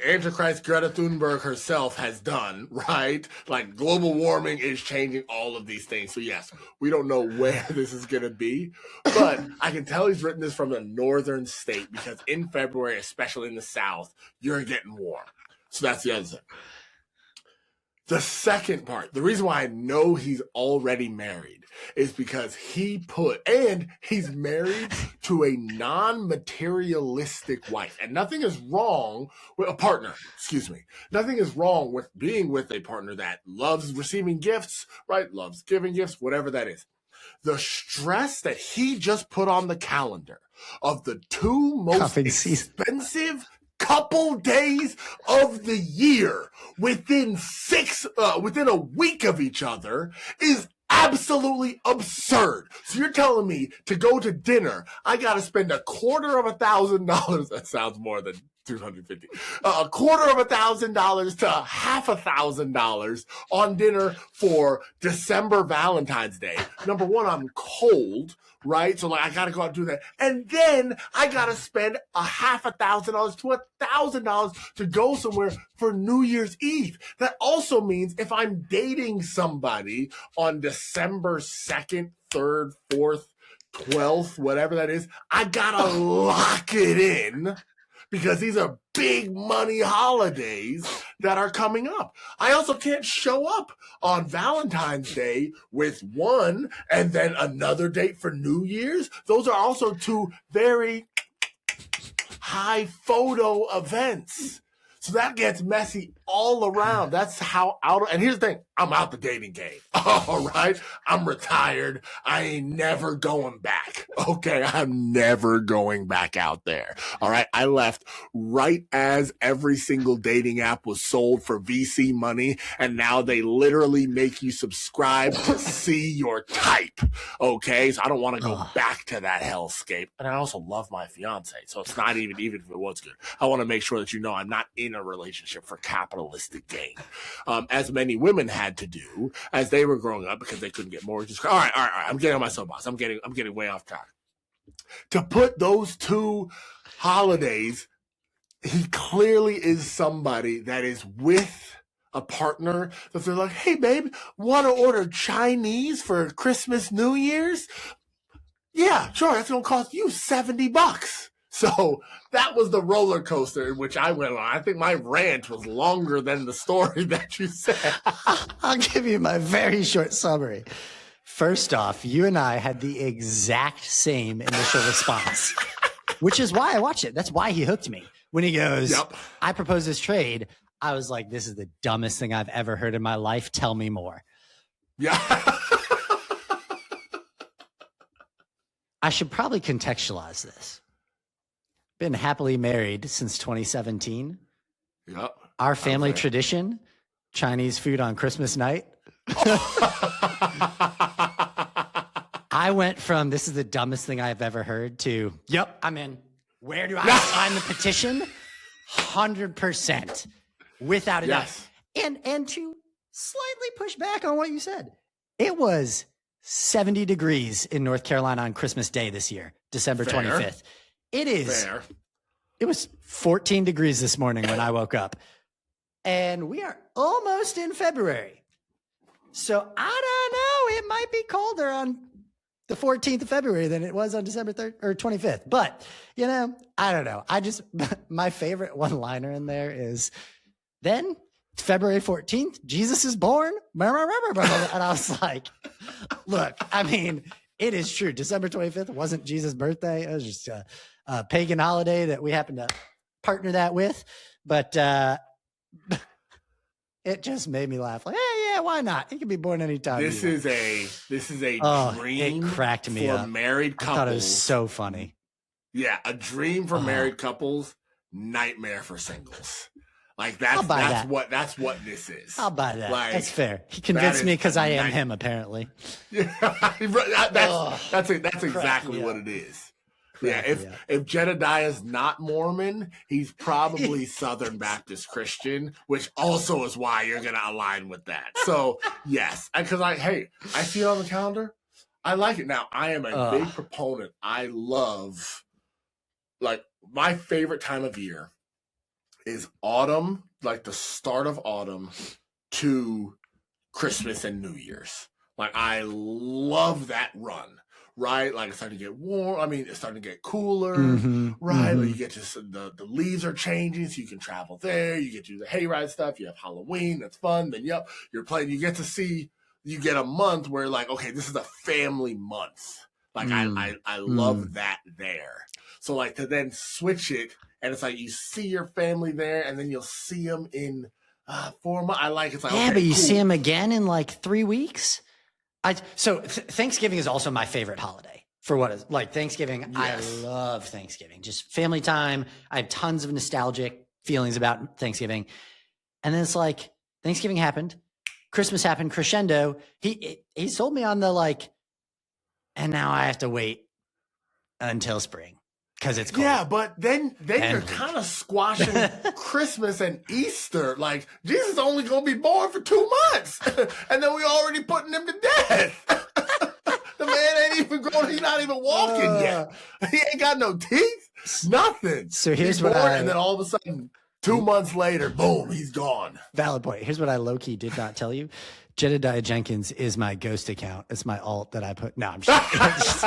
Antichrist Greta Thunberg herself has done, right? Like, global warming is changing all of these things. So yes, we don't know where this is going to be, but I can tell he's written this from a northern state because in February, especially in the South, you're getting warm. So that's the other thing. The second part, the reason why I know he's already married is because he's married to a non-materialistic wife. And nothing is wrong with a partner, Nothing is wrong with being with a partner that loves receiving gifts, right? Loves giving gifts, whatever that is. The stress that he just put on the calendar of the two most expensive couple days of the year within a week of each other is absolutely absurd. So you're telling me to go to dinner, I got to spend $250,000. That sounds more than $250. $250,000 to $500,000 on dinner for December Valentine's Day. Number one, I'm cold, right? So I got to go out and do that. And then I got to spend $500,000 to $1,000 to go somewhere for New Year's Eve. That also means if I'm dating somebody on December 2nd, 3rd, 4th, 12th, whatever that is, I got to lock it in because these are big money holidays that are coming up. I also can't show up on Valentine's Day with one and then another date for New Year's. Those are also two very high photo events. So that gets messy all around. That's how and here's the thing, I'm out the dating game. All right. I'm retired. I ain't never going back. Okay. I'm never going back out there. All right. I left right as every single dating app was sold for VC money. And now they literally make you subscribe to see your type. Okay. So I don't want to go back to that hellscape. And I also love my fiance. So it's not even if it was good. I want to make sure that you know I'm not in a relationship for capitalistic gain, as many women had to do as they were growing up because they couldn't get mortgages. All right. I'm getting on my soapbox. I'm getting way off track. To put those two holidays, he clearly is somebody that is with a partner that they're like, hey, babe, want to order Chinese for Christmas, New Year's? Yeah, sure. That's going to cost you $70. So that was the roller coaster in which I went on. I think my rant was longer than the story that you said. I'll give you my very short summary. First off, you and I had the exact same initial response, which is why I watched it. That's why he hooked me. When he goes, I propose this trade, I was like, this is the dumbest thing I've ever heard in my life. Tell me more. Yeah. I should probably contextualize this. Been happily married since 2017. Yep. Our family tradition, Chinese food on Christmas night. I went from this is the dumbest thing I've ever heard to, yep, I'm in. Where do I sign the petition? 100%. Without a doubt. And to slightly push back on what you said, it was 70 degrees in North Carolina on Christmas Day this year, December 25th. It is. Fair. It was 14 degrees this morning when I woke up. And we are almost in February. So I don't know. It might be colder on the 14th of February than it was on December 3rd or 25th. But, you know, I don't know. My favorite one-liner in there is, then February 14th, Jesus is born. And I was like, look, I mean, it is true. December 25th wasn't Jesus' birthday. It was just a pagan holiday that we happened to partner that with. But it just made me laugh. Like, hey, yeah, why not? He can be born anytime. This is a dream. It cracked me for up. Married couples. I thought it was so funny. Yeah, a dream for married couples, nightmare for singles. Like that's what this is. I'll buy that. Like, that's fair. He convinced me because I am him, apparently. Yeah, that's exactly what it is. Yeah, if Jedediah's not Mormon, he's probably Southern Baptist Christian, which also is why you're gonna align with that. So yes, because I see it on the calendar. I like it. Now I am a big proponent. I love, like, my favorite time of year is autumn, like the start of autumn to Christmas and New Year's. Like, I love that run. Right, like it's starting to get warm. I mean, it's starting to get cooler. Right, like you get to the leaves are changing, so you can travel there. You get to do the hayride stuff. You have Halloween, that's fun. Then you're playing. You get to see. You get a month where, like, okay, this is a family month. Like I love that there. So like to then switch it, and it's like you see your family there, and then you'll see them in 4 months. I like it's like but you see them again in like 3 weeks. Thanksgiving is also my favorite holiday for what is like Thanksgiving. Yes. I love Thanksgiving, just family time. I have tons of nostalgic feelings about Thanksgiving. And then it's like Thanksgiving happened, Christmas happened, crescendo. He sold me on the like, and now I have to wait until spring because it's cold. Yeah, but then you're kind of squashing Christmas and Easter. Like, Jesus only gonna be born for 2 months, and then we already putting him to death. The man ain't even grown. He's not even walking yet. He ain't got no teeth, nothing. So here's he's what born, and then all of a sudden, 2 months later, boom, he's gone. Valid point. Here's what I low-key did not tell you. Jedediah Jenkins is my ghost account. It's my alt that I put. No, I'm just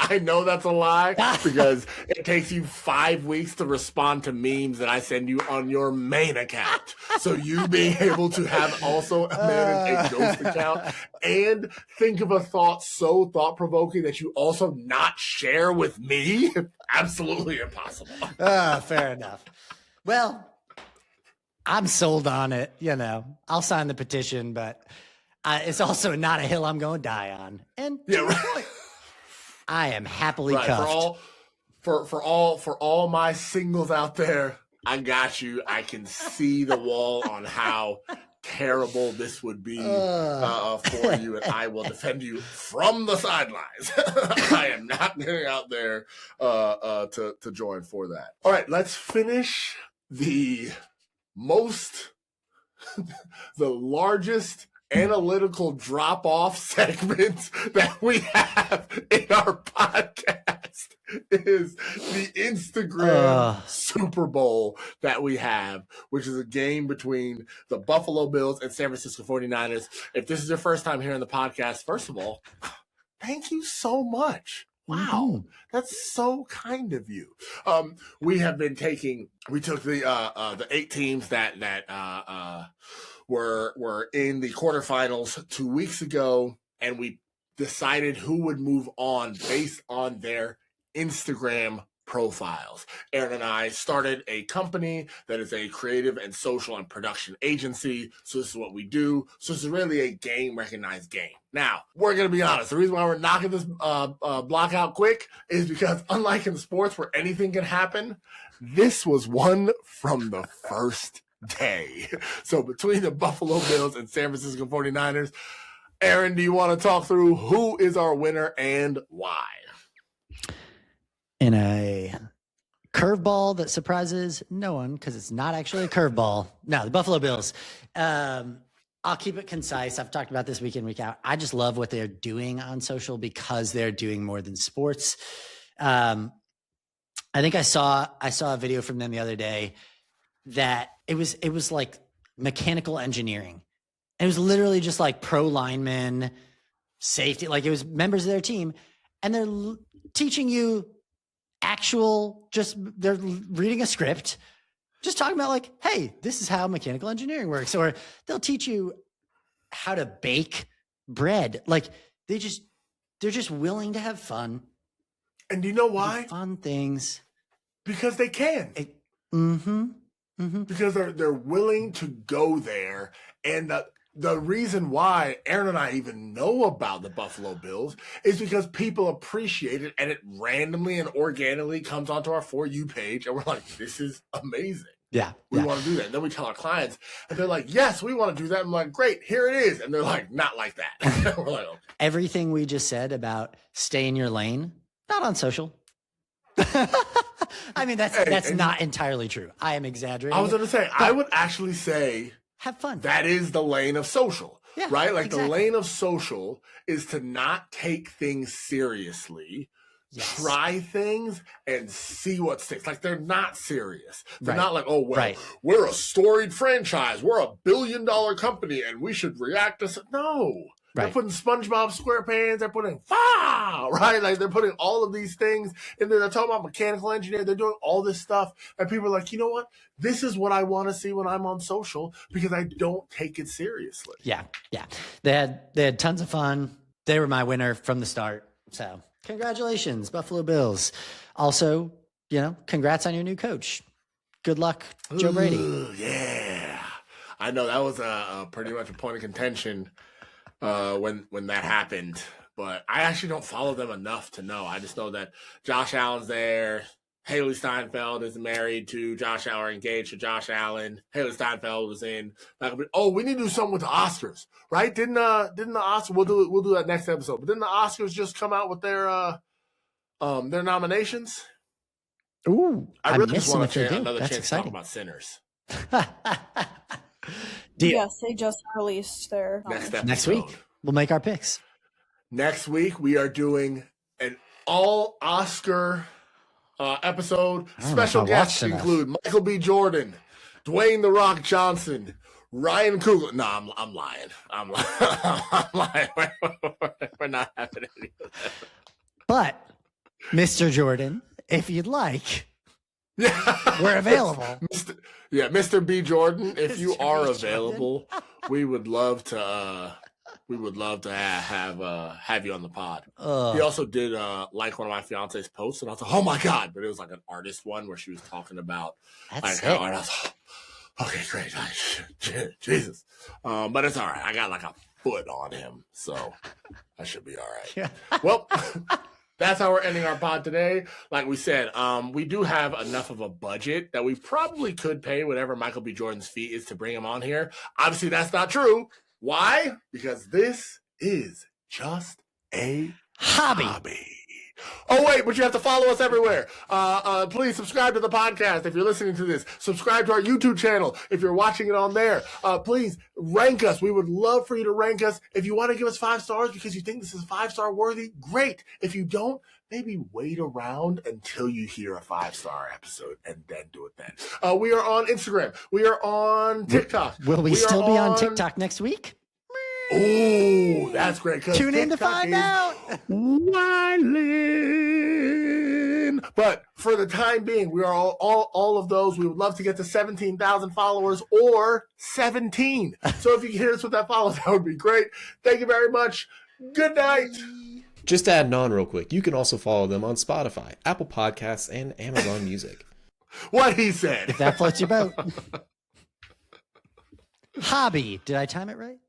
I know that's a lie because it takes you 5 weeks to respond to memes that I send you on your main account. So you being able to have also manage a ghost account and think of a thought so thought-provoking that you also not share with me, absolutely impossible. Fair enough. Well, I'm sold on it. You know, I'll sign the petition, but it's also not a hill I'm going to die on. And I am happily cuffed. For all my singles out there, I got you. I can see the wall on how terrible this would be for you, and I will defend you from the sidelines. I am not getting out there to join for that. All right, let's finish the largest analytical drop-off segment that we have in our podcast is the Instagram Super Bowl that we have, which is a game between the Buffalo Bills and San Francisco 49ers. If this is your first time hearing the podcast, first of all, thank you so much. Wow, that's so kind of you. We took the 8 teams that were in the quarterfinals 2 weeks ago, and we decided who would move on based on their Instagram profiles. Aaron and I started a company that is a creative and social and production agency. So this is what we do. So this is really a game recognized game. Now, we're going to be honest. The reason why we're knocking this block out quick is because unlike in sports where anything can happen, this was one from the first day. So between the Buffalo Bills and San Francisco 49ers, Aaron, do you want to talk through who is our winner and why? In a curveball that surprises no one because it's not actually a curveball. No, the Buffalo Bills. I'll keep it concise. I've talked about this week in, week out. I just love what they're doing on social because they're doing more than sports. I think I saw a video from them the other day that it was like mechanical engineering. It was literally just like pro linemen, safety, like it was members of their team, and they're teaching you they're reading a script, just talking about like, hey, this is how mechanical engineering works. Or they'll teach you how to bake bread. Like they're just willing to have fun. And do you know why? Fun things. Because they can. Because they're willing to go there. And the reason why Aaron and I even know about the Buffalo Bills is because people appreciate it, and it randomly and organically comes onto our For You page, and we're like, this is amazing. Yeah. We want to do that. And then we tell our clients, and they're like, yes, we want to do that. I'm like, great, here it is. And they're like, not like that. We're like, okay. Everything we just said about stay in your lane, not on social. I mean, that's not entirely true. I am exaggerating. I was going to say, I would actually say, have fun. That is the lane of social, right? Like exactly. The lane of social is to not take things seriously, try things and see what sticks. Like they're not serious. They're not like, oh, well, we're a storied franchise. We're $1 billion company and we should react to no. They're putting SpongeBob SquarePants. They're putting right? Like they're putting all of these things in there. They're talking about mechanical engineering. They're doing all this stuff. And people are like, you know what? This is what I want to see when I'm on social because I don't take it seriously. Yeah. They had tons of fun. They were my winner from the start. So congratulations, Buffalo Bills. Also, congrats on your new coach. Good luck, Joe Brady. Yeah. I know that was pretty much a point of contention when that happened, but I actually don't follow them enough to know. I just know that Josh Allen's there. Haley Steinfeld is married to Josh Allen, or engaged to Josh Allen. Haley Steinfeld was in. Oh, we need to do something with the Oscars, right? Didn't the Oscars? We'll do that next episode. But didn't the Oscars just come out with their nominations? Ooh, I really just want to take another That's chance exciting. to talk about Sinners. Yes, they just released their next week. We'll make our picks. Next week we are doing an all Oscar episode. Special guests include Michael B. Jordan, Dwayne "The Rock" Johnson, Ryan Coogler. No, I'm lying. I'm lying. We're not having any of that. But Mr. Jordan, if you'd like, we're available. Mr. B. Jordan, if you are available, we would love to have you on the pod. He also did like one of my fiance's posts, and I was like, oh my god! But it was like an artist one where she was talking about That's how, and I was like, okay, great, Jesus. But it's all right. I got like a foot on him, so I should be all right. Yeah. Well. That's how we're ending our pod today. Like we said, we do have enough of a budget that we probably could pay whatever Michael B. Jordan's fee is to bring him on here. Obviously, that's not true. Why? Because this is just a hobby. Oh, wait, but you have to follow us everywhere. Please subscribe to the podcast if you're listening to this. Subscribe to our YouTube channel if you're watching it on there. Please rank us. We would love for you to rank us. If you want to give us 5 stars because you think this is 5-star worthy, great. If you don't, maybe wait around until you hear a 5-star episode and then do it then. We are on Instagram. We are on TikTok. Will we still be on TikTok next week? Oh, that's great. Tune in to find out. Wildin'. But for the time being, we are all of those. We would love to get to 17,000 followers or 17. So if you can hit us with that follow, that would be great. Thank you very much. Good night. Just adding on real quick, you can also follow them on Spotify, Apple Podcasts, and Amazon Music. What he said. If that floats your boat. Hobby. Did I time it right?